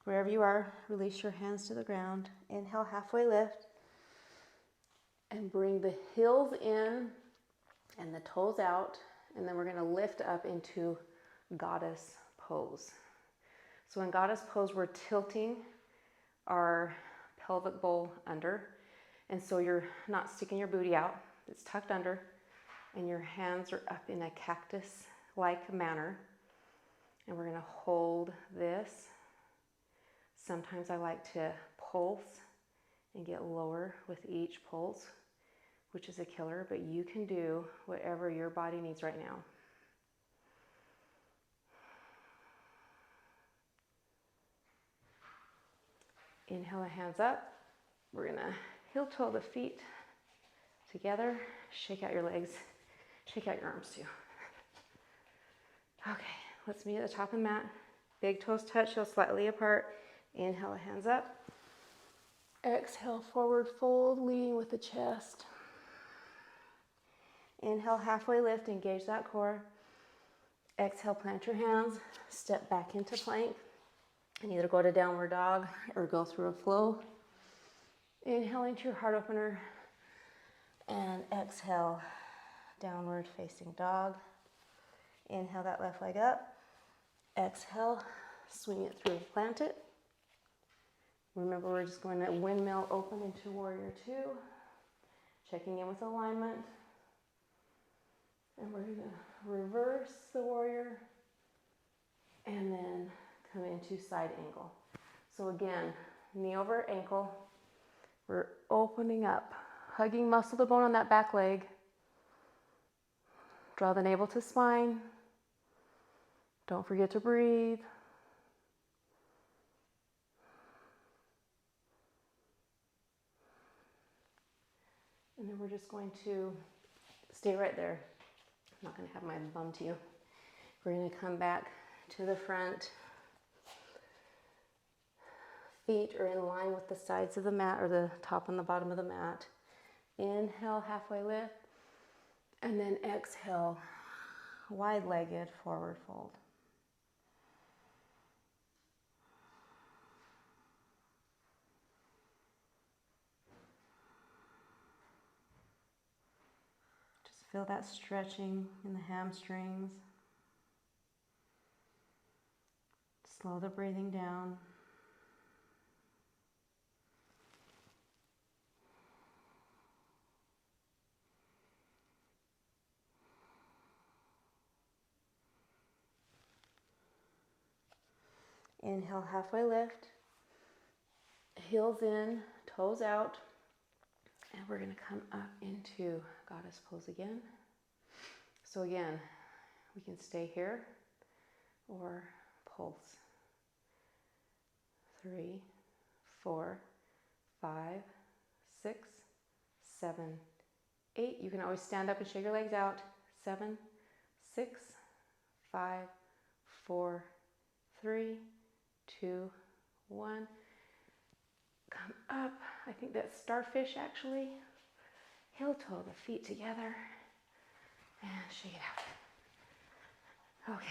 Speaker 1: Wherever you are, release your hands to the ground. Inhale, halfway lift. And bring the heels in and the toes out. And then we're going to lift up into goddess pose. So in goddess pose, we're tilting our pelvic bowl under. And so you're not sticking your booty out. It's tucked under. And your hands are up in a cactus-like manner. And we're going to hold this. Sometimes I like to pulse and get lower with each pulse, which is a killer, but you can do whatever your body needs right now. Inhale the hands up. We're gonna heel toe the feet together. Shake out your legs. Shake out your arms too. Okay, let's meet at the top of the mat. Big toes touch, heels slightly apart. Inhale the hands up. Exhale, forward fold, leading with the chest.
Speaker 2: Inhale, halfway lift, engage that core. Exhale, plant your hands, step back into plank, and either go to downward dog or go through a flow. Inhale into your heart opener, and exhale, downward facing dog. Inhale that left leg up. Exhale, swing it through, plant it. Remember, we're just going to windmill open into warrior two, checking in with alignment. And we're going to reverse the warrior and then come into side angle. So again, knee over ankle. We're opening up, hugging muscle to bone on that back leg. Draw the navel to spine. Don't forget to breathe. And then we're just going to stay right there. I'm not going to have my bum to you. We're going to come back to the front. Feet are in line with the sides of the mat, or the top and the bottom of the mat. Inhale, halfway lift. And then exhale, wide-legged forward fold. Just feel that stretching in the hamstrings. Slow the breathing down. Inhale, halfway lift. Heels in, toes out. And we're going to come up into goddess pose again. So again, we can stay here or pulse. 3, 4, 5, 6, 7, 8. You can always stand up and shake your legs out. 7, 6, 5, 4, 3, 2, 1. Come up. I think that's starfish actually. Heel toe the feet together and shake it out. Okay.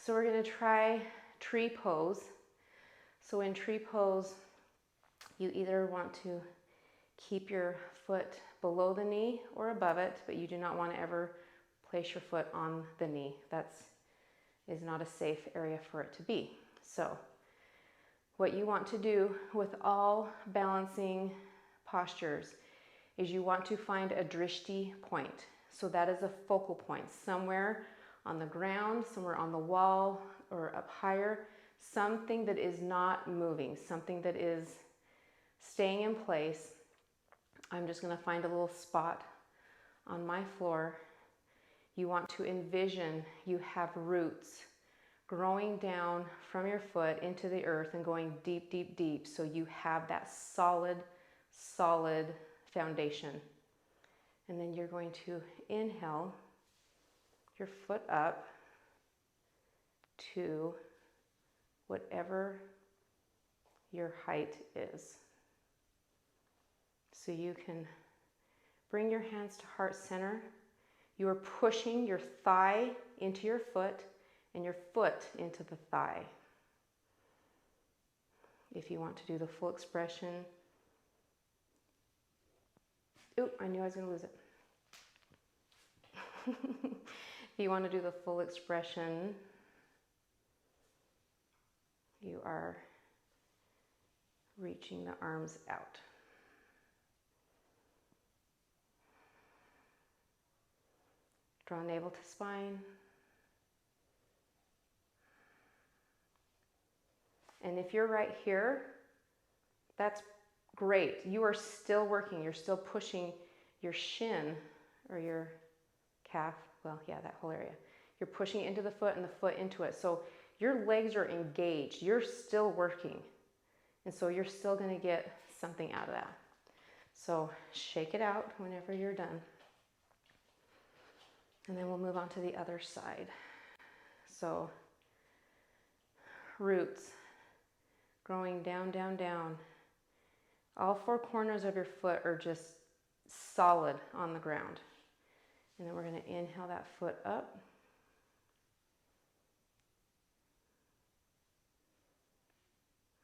Speaker 2: So we're going to try tree pose. So in tree pose, you either want to keep your foot below the knee or above it, but you do not want to ever place your foot on the knee. Is not a safe area for it to be. So what you want to do with all balancing postures is you want to find a drishti point. So that is a focal point somewhere on the ground, somewhere on the wall, or up higher, something that is not moving, something that is staying in place. I'm just going to find a little spot on my floor. You want to envision you have roots growing down from your foot into the earth and going deep, deep, deep, so you have that solid foundation. And then you're going to inhale your foot up to whatever your height is. So you can bring your hands to heart center. You are pushing your thigh into your foot and your foot into the thigh. If you want to do the full expression. Oop, I knew I was going to lose it. If you want to do the full expression, you are reaching the arms out. Draw navel to spine. And if you're right here, that's great. You are still working. You're still pushing your shin or your calf. Well, yeah, that whole area. You're pushing into the foot and the foot into it. So your legs are engaged. You're still working. And so you're still going to get something out of that. So shake it out whenever you're done. And then we'll move on to the other side. So roots growing down, down, down. All four corners of your foot are just
Speaker 1: solid on the ground. And then we're going to inhale that foot up.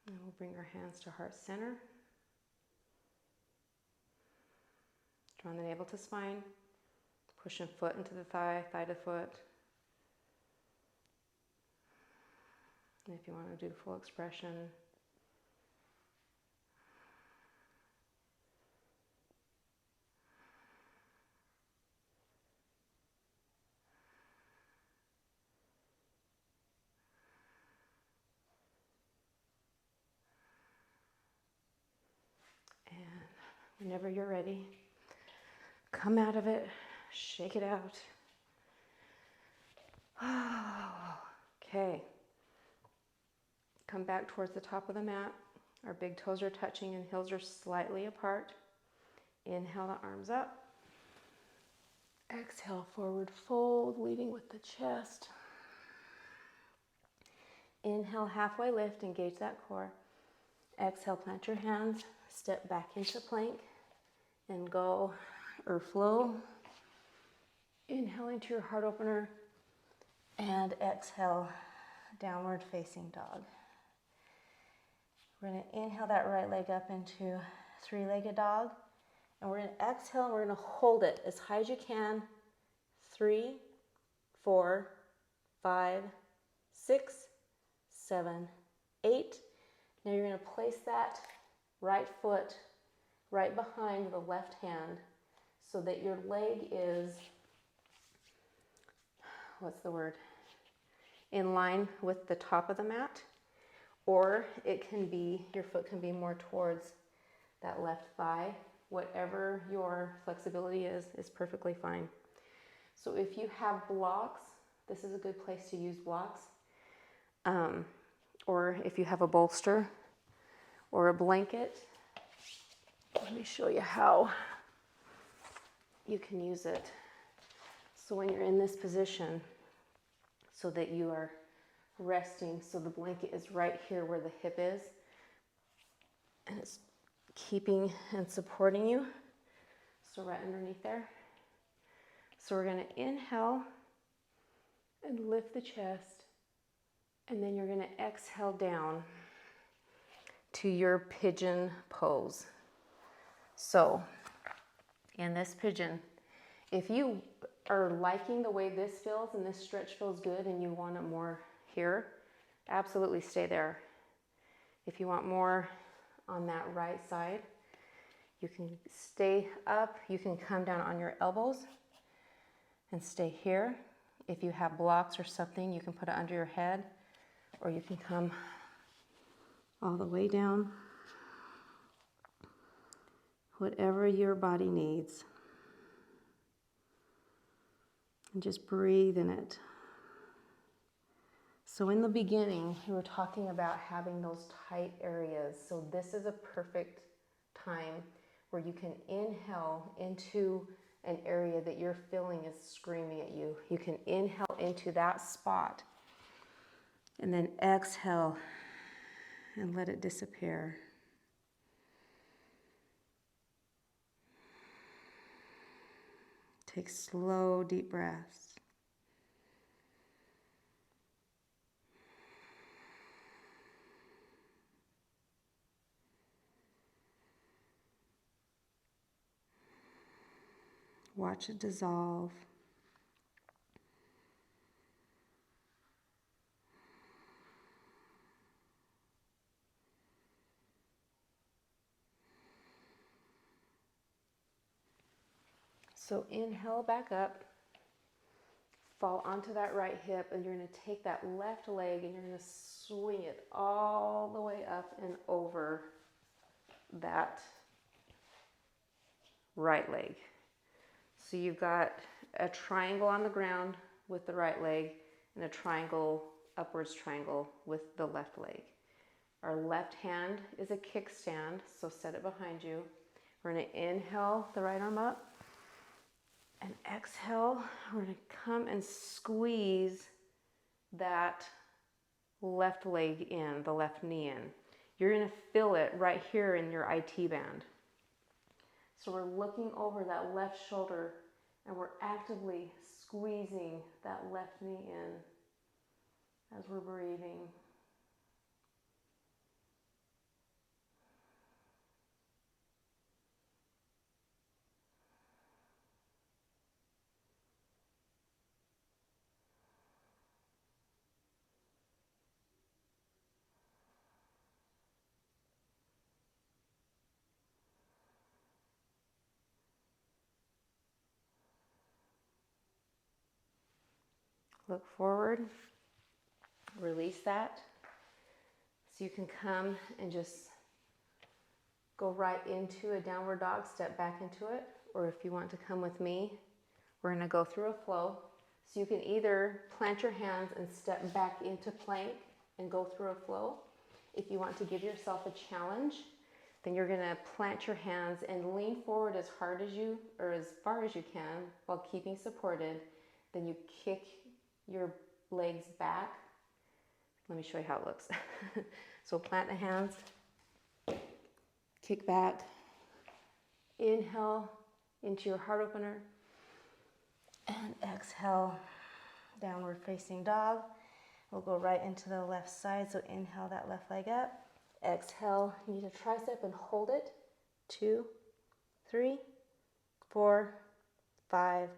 Speaker 1: And we'll bring our hands to heart center. Drawing the navel to spine. Pushing foot into the thigh, thigh to foot. And if you want to do full expression, and whenever you're ready, come out of it, shake it out. Okay. Come back towards the top of the mat. Our big toes are touching and heels are slightly apart. Inhale the arms up. Exhale, forward fold, leading with the chest. Inhale, halfway lift, engage that core. Exhale, plant your hands, step back into plank, and go or flow. Inhale into your heart opener, and exhale, downward facing dog. We're going to inhale that right leg up into three-legged dog. And we're going to exhale and we're going to hold it as high as you can. 3, 4, 5, 6, 7, 8. Now you're going to place that right foot right behind the left hand so that your leg is, in line with the top of the mat. Or it can be, your foot can be more towards that left thigh. Whatever your flexibility is perfectly fine. So if you have blocks, this is a good place to use blocks. Or if you have a bolster or a blanket, let me show you how you can use it. So when you're in this position, so that you are resting, so the blanket is right here where the hip is, and it's keeping and supporting you, so right underneath there. So we're going to inhale and lift the chest, and then you're going to exhale down to your pigeon pose. So in this pigeon, if you are liking the way this feels and this stretch feels good and you want it more here, absolutely stay there. If you want more on that right side, you can stay up, you can come down on your elbows and stay here. If you have blocks or something, you can put it under your head, or you can come all the way down. Whatever your body needs. And just breathe in it. So in the beginning, we were talking about having those tight areas. So this is a perfect time where you can inhale into an area that you're feeling is screaming at you. You can inhale into that spot and then exhale and let it disappear. Take slow, deep breaths. Watch it dissolve. So inhale back up, fall onto that right hip, and you're going to take that left leg and you're going to swing it all the way up and over that right leg. So you've got a triangle on the ground with the right leg and a triangle, upwards triangle with the left leg. Our left hand is a kickstand, so set it behind you. We're going to inhale the right arm up and exhale. We're going to come and squeeze that left leg in, the left knee in. You're going to feel it right here in your IT band. So we're looking over that left shoulder and we're actively squeezing that left knee in as we're breathing. Look forward, release that. So you can come and just go right into a downward dog, step back into it. Or if you want to come with me, we're gonna go through a flow. So you can either plant your hands and step back into plank and go through a flow. If you want to give yourself a challenge, then you're gonna plant your hands and lean forward as hard as you, or as far as you can while keeping supported. Then you kick your legs back. Let me show you how it looks. So plant the hands, kick back, inhale into your heart opener, and exhale, downward facing dog. We'll go right into the left side, so inhale that left leg up. Exhale, you need a tricep and hold it. 2, 3, 4, 5,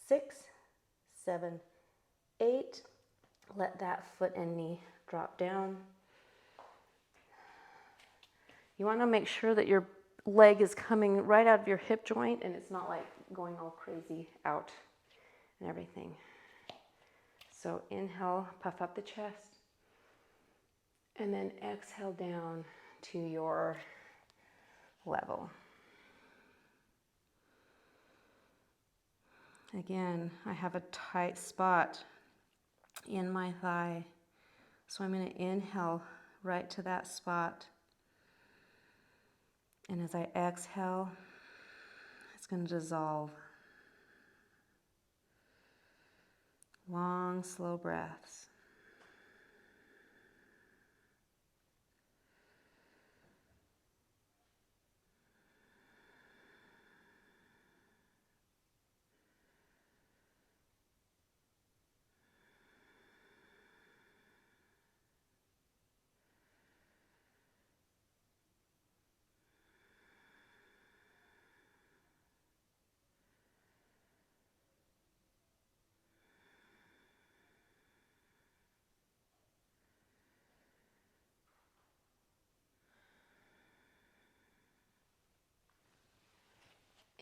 Speaker 1: 6, 7, 8. Let that foot and knee drop down. You want to make sure that your leg is coming right out of your hip joint and it's not like going all crazy out and everything. So inhale, puff up the chest, and then exhale down to your level. Again, I have a tight spot in my thigh, so I'm going to inhale right to that spot. And as I exhale, it's going to dissolve. Long, slow breaths.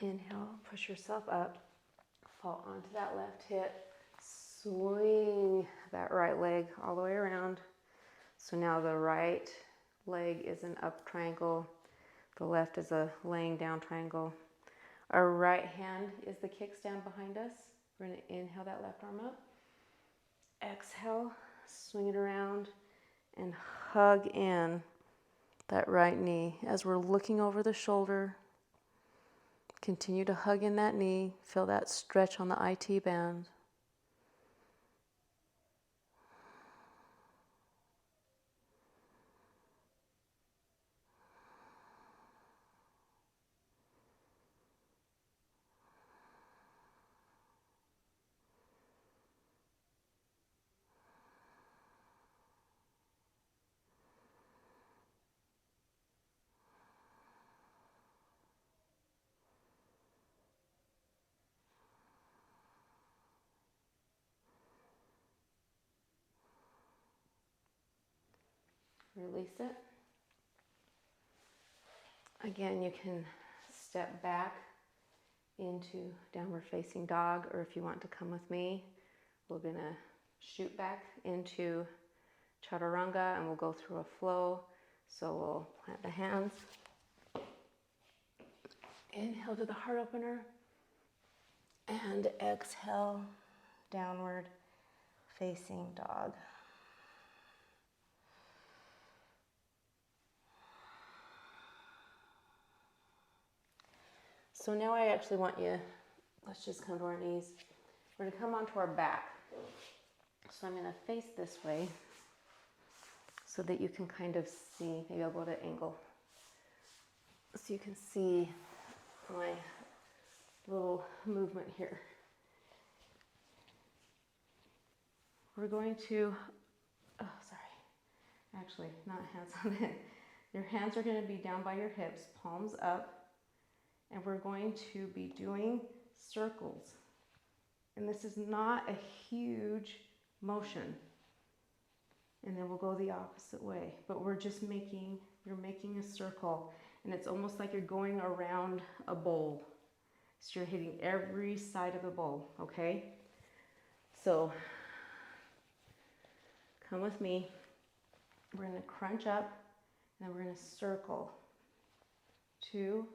Speaker 1: Inhale, push yourself up, fall onto that left hip, swing that right leg all the way around. So now the right leg is an up triangle, the left is a laying down triangle. Our right hand is the kickstand behind us. We're going to inhale that left arm up, exhale, swing it around, and hug in that right knee as we're looking over the shoulder. Continue to hug in that knee. Feel that stretch on the IT band. Release it. Again, you can step back into downward facing dog, or if you want to come with me, we're going to shoot back into chaturanga and we'll go through a flow. So we'll plant the hands. Inhale to the heart opener and exhale, downward facing dog. So now I actually want you, let's just come to our knees. We're gonna come onto our back. So I'm gonna face this way so that you can kind of see, maybe I'll go to angle. So you can see
Speaker 2: my little movement here. We're going to, oh, sorry, actually, not hands on it. Your hands are going to be down by your hips, palms up, and we're going to be doing circles. And this is not a huge motion. And then we'll go the opposite way, but we're just you're making a circle, and it's almost like you're going around a bowl. So you're hitting every side of the bowl, okay? So come with me. We're gonna crunch up, and then we're gonna circle. 2,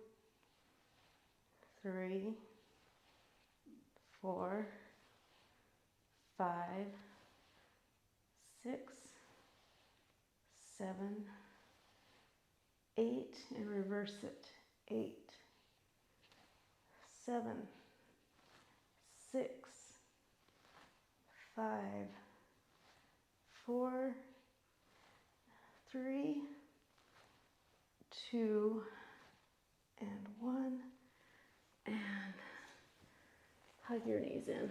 Speaker 2: 3, 4, 5, 6, 7, 8, and reverse it. 8, 7, 6, 5, 4, 3, 2, and 1, and hug your knees in.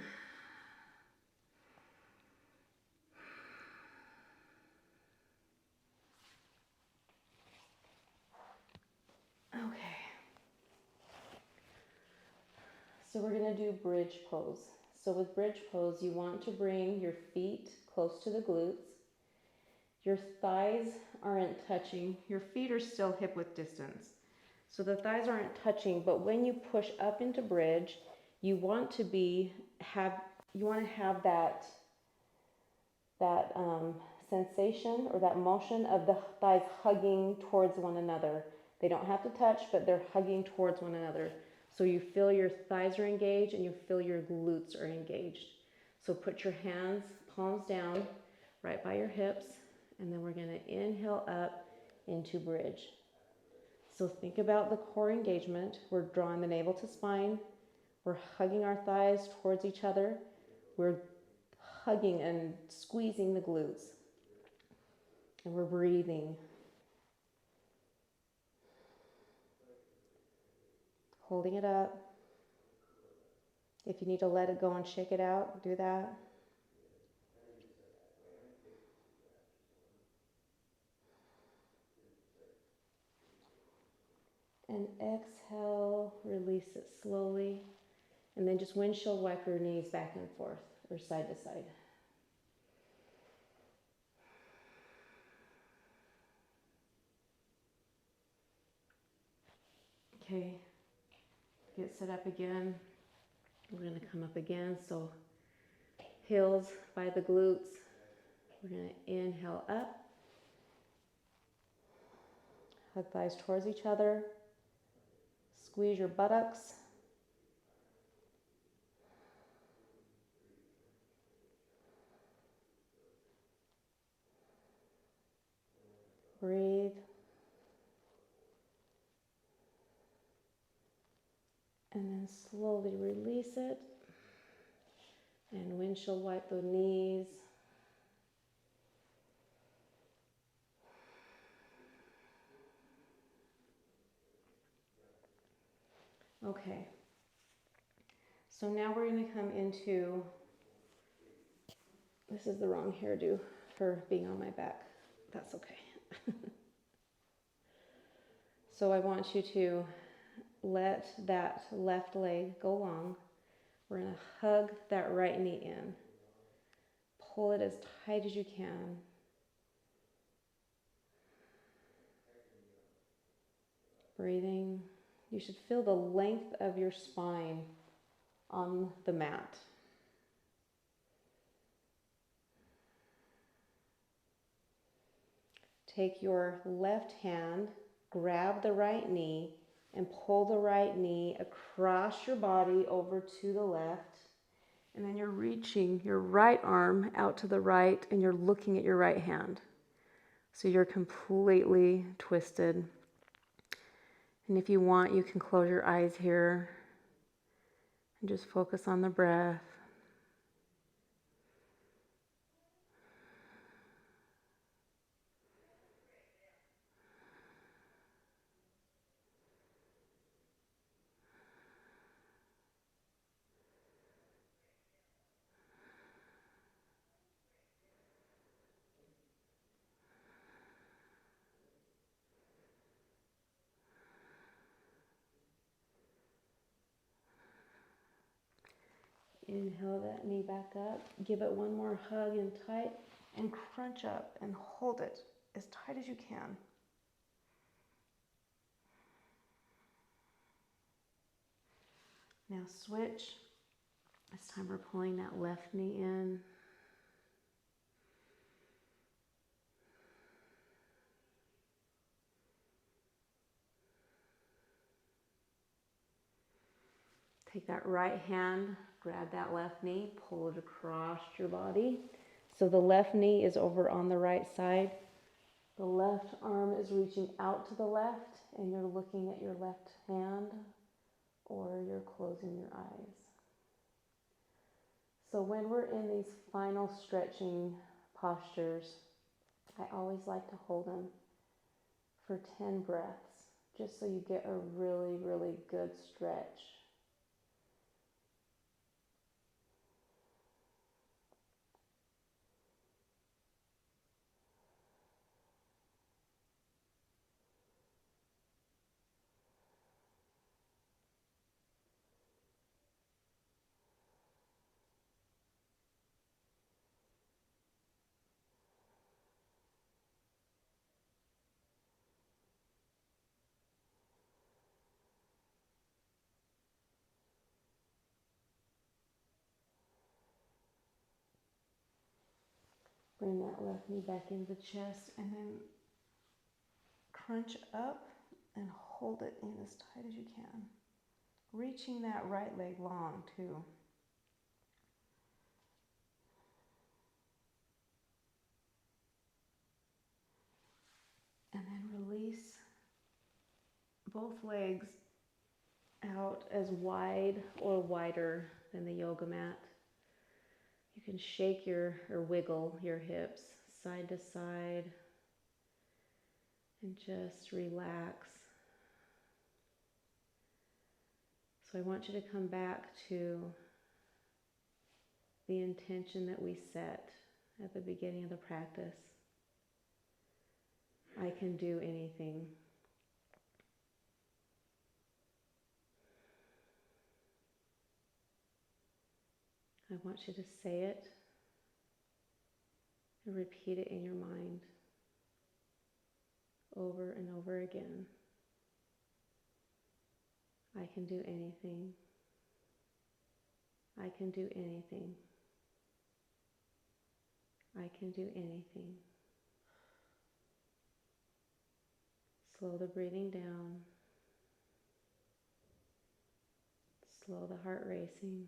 Speaker 2: Okay. So we're going to do bridge pose. So with bridge pose, you want to bring your feet close to the glutes. Your thighs aren't touching. Your feet are still hip width distance. So the thighs aren't touching, but when you push up into bridge, you want to have that sensation or that motion of the thighs hugging towards one another. They don't have to touch, but they're hugging towards one another. So you feel your thighs are engaged and you feel your glutes are engaged. So put your hands, palms down, right by your hips, and then we're going to inhale up into bridge. So think about the core engagement. We're drawing the navel to spine. We're hugging our thighs towards each other. We're hugging and squeezing the glutes. And we're breathing. Holding it up. If you need to let it go and shake it out, do that. And exhale, release it slowly. And then just windshield wipe your knees back and forth or side to side. Okay, get set up again. We're going to come up again. So heels by the glutes. We're going to inhale up. Hug thighs towards each other. Squeeze your buttocks. Breathe. And then slowly release it. And windshield wipe the knees. Okay. So now we're going to come into, this is the wrong hairdo for being on my back. That's okay. So I want you to let that left leg go long. We're going to hug that right knee in. Pull it as tight as you can. Breathing. You should feel the length of your spine on the mat. Take your left hand, grab the right knee, and pull the right knee across your body over to the left. And then you're reaching your right arm out to the right, and you're looking at your right hand. So you're completely twisted. And if you want, you can close your eyes here and just focus on the breath. Inhale that knee back up. Give it one more hug and tight, and crunch up and hold it as tight as you can. Now switch. This time we're pulling that left knee in. Take that right hand, grab that left knee, pull it across your body. So the left knee is over on the right side. The left arm is reaching out to the left, and you're looking at your left hand, or you're closing your eyes. So when we're in these final stretching postures, I always like to hold them for 10 breaths, just so you get a really, really good stretch. Bring that left knee back into the chest, and then crunch up and hold it in as tight as you can. Reaching that right leg long too. And then release both legs out as wide or wider than the yoga mat. You can shake or wiggle your hips side to side and just relax. So I want you to come back to the intention that we set at the beginning of the practice. I can do anything. I want you to say it and repeat it in your mind over and over again. I can do anything. I can do anything. I can do anything. Slow the breathing down. Slow the heart racing.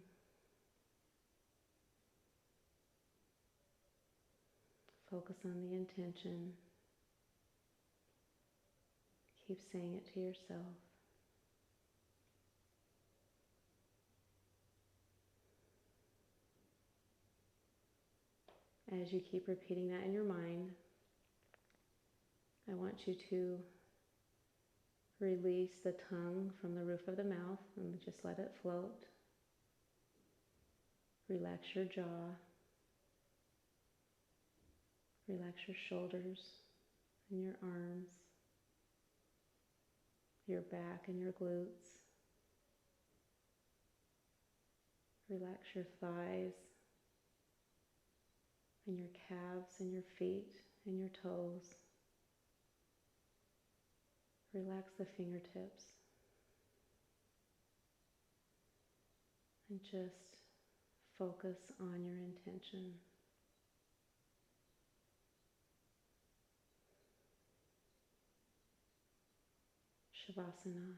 Speaker 2: Focus on the intention. Keep saying it to yourself. As you keep repeating that in your mind, I want you to release the tongue from the roof of the mouth and just let it float. Relax your jaw. Relax your shoulders and your arms, your back and your glutes. Relax your thighs and your calves and your feet and your toes. Relax the fingertips. And just focus on your intention. Shavasana.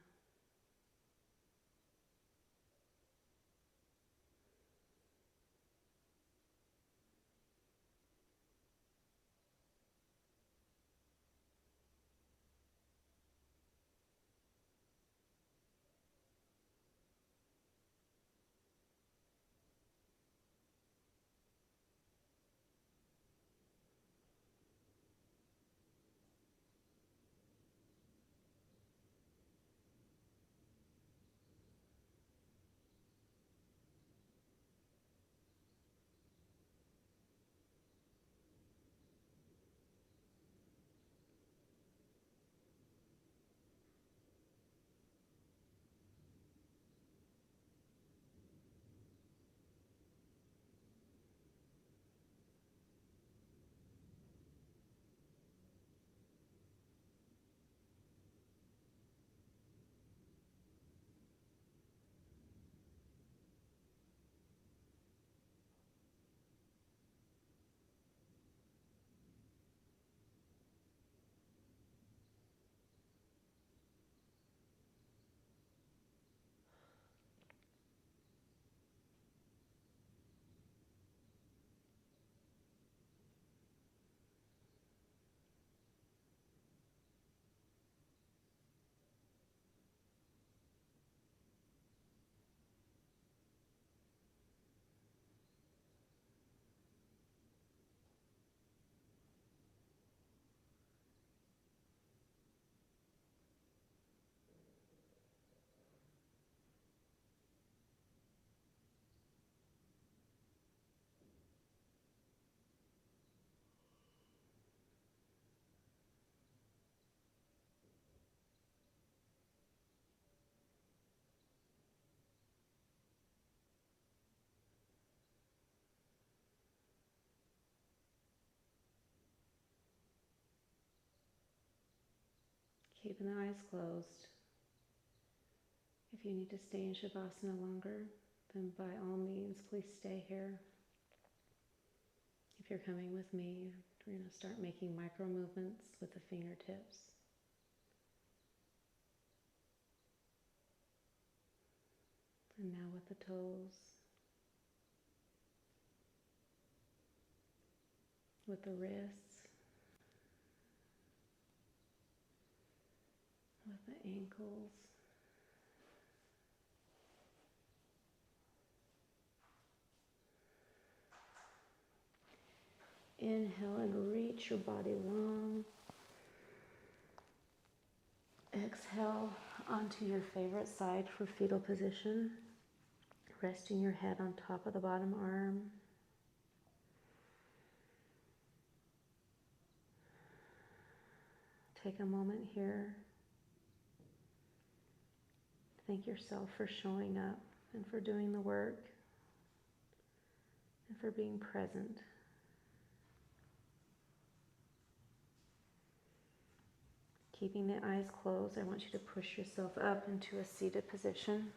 Speaker 2: keeping the eyes closed. If you need to stay in Shavasana longer, then by all means, please stay here. If you're coming with me, we're going to start making micro movements with the fingertips. And now with the toes, with the wrists, with the ankles. Inhale and reach your body long. Exhale onto your favorite side for fetal position. Resting your head on top of the bottom arm. Take a moment here. Thank yourself for showing up and for doing the work and for being present. Keeping the eyes closed, I want you to push yourself up into a seated position.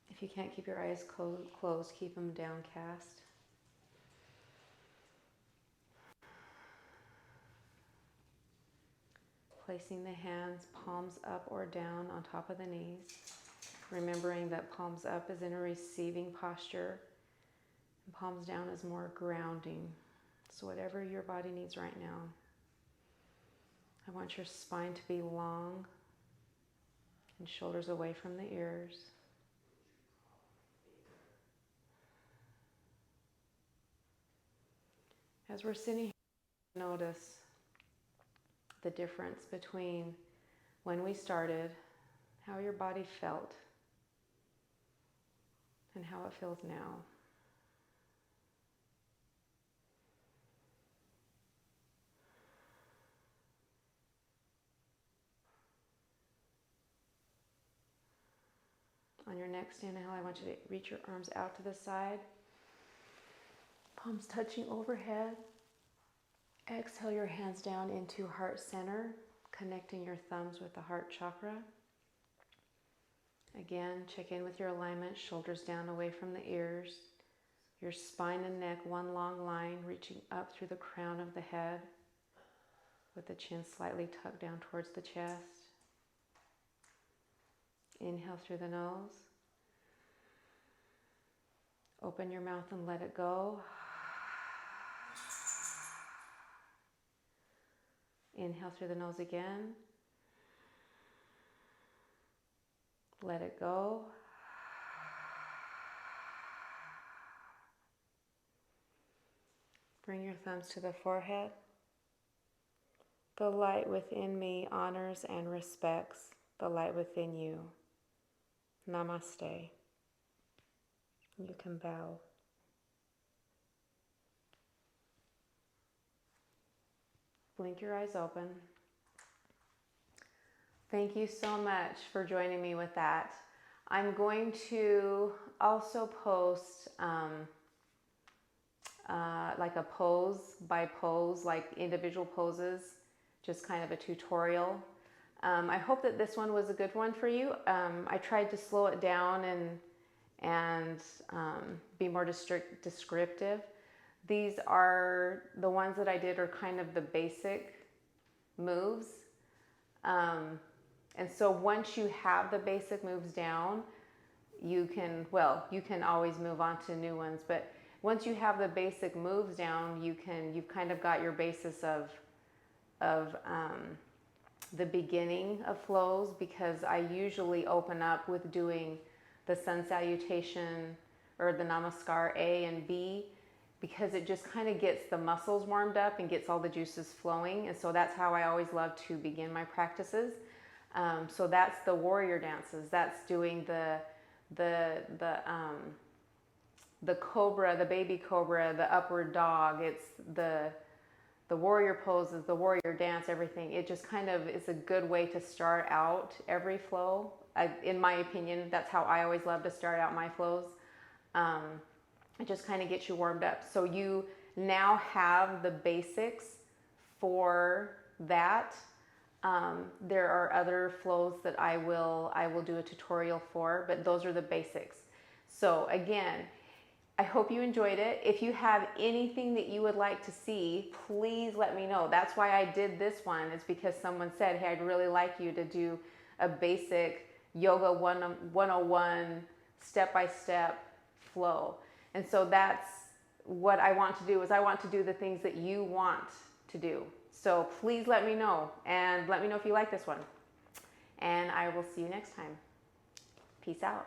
Speaker 2: If you can't keep your eyes closed, keep them downcast. Placing the hands palms up or down on top of the knees. Remembering that palms up is in a receiving posture and palms down is more grounding. So whatever your body needs right now. I want your spine to be long and shoulders away from the ears. As we're sitting here, notice the difference between when we started, how your body felt, and how it feels now. On your next inhale, I want you to reach your arms out to the side, palms touching overhead. Exhale your hands down into heart center, connecting your thumbs with the heart chakra. Again, check in with your alignment, shoulders down away from the ears, your spine and neck, one long line reaching up through the crown of the head with the chin slightly tucked down towards the chest. Inhale through the nose. Open your mouth and let it go. Inhale through the nose again. Let it go. Bring your thumbs to the forehead. The light within me honors and respects the light within you. Namaste. You can bow. Blink your eyes open. Thank you so much for joining me with that. I'm going to also post like a pose by pose, like individual poses, just kind of a tutorial. I hope that this one was a good one for you. I tried to slow it down and be more descriptive. These are the ones that I did are kind of the basic moves. And so once you have the basic moves down, you can always move on to new ones. But once you have the basic moves down, you've kind of got your basis of the beginning of flows, because I usually open up with doing the sun salutation or the namaskar A and B, because it just kind of gets the muscles warmed up and gets all the juices flowing. And so that's how I always love to begin my practices. So that's the warrior dances. That's doing the cobra, the baby cobra, the upward dog. It's the warrior poses, the warrior dance, everything. It just kind of is a good way to start out every flow. In my opinion, that's how I always love to start out my flows. It just kind of gets you warmed up. So you now have the basics for
Speaker 1: that. There are other flows that I will do a tutorial for, but those are the basics. So again, I hope you enjoyed it. If you have anything that you would like to see, please let me know. That's why I did this one, is because someone said, hey, I'd really like you to do a basic yoga 101 step-by-step flow. And so that's what I want to do, is I want to do the things that you want to do. So please let me know, and let me know if you like this one. And I will see you next time. Peace out.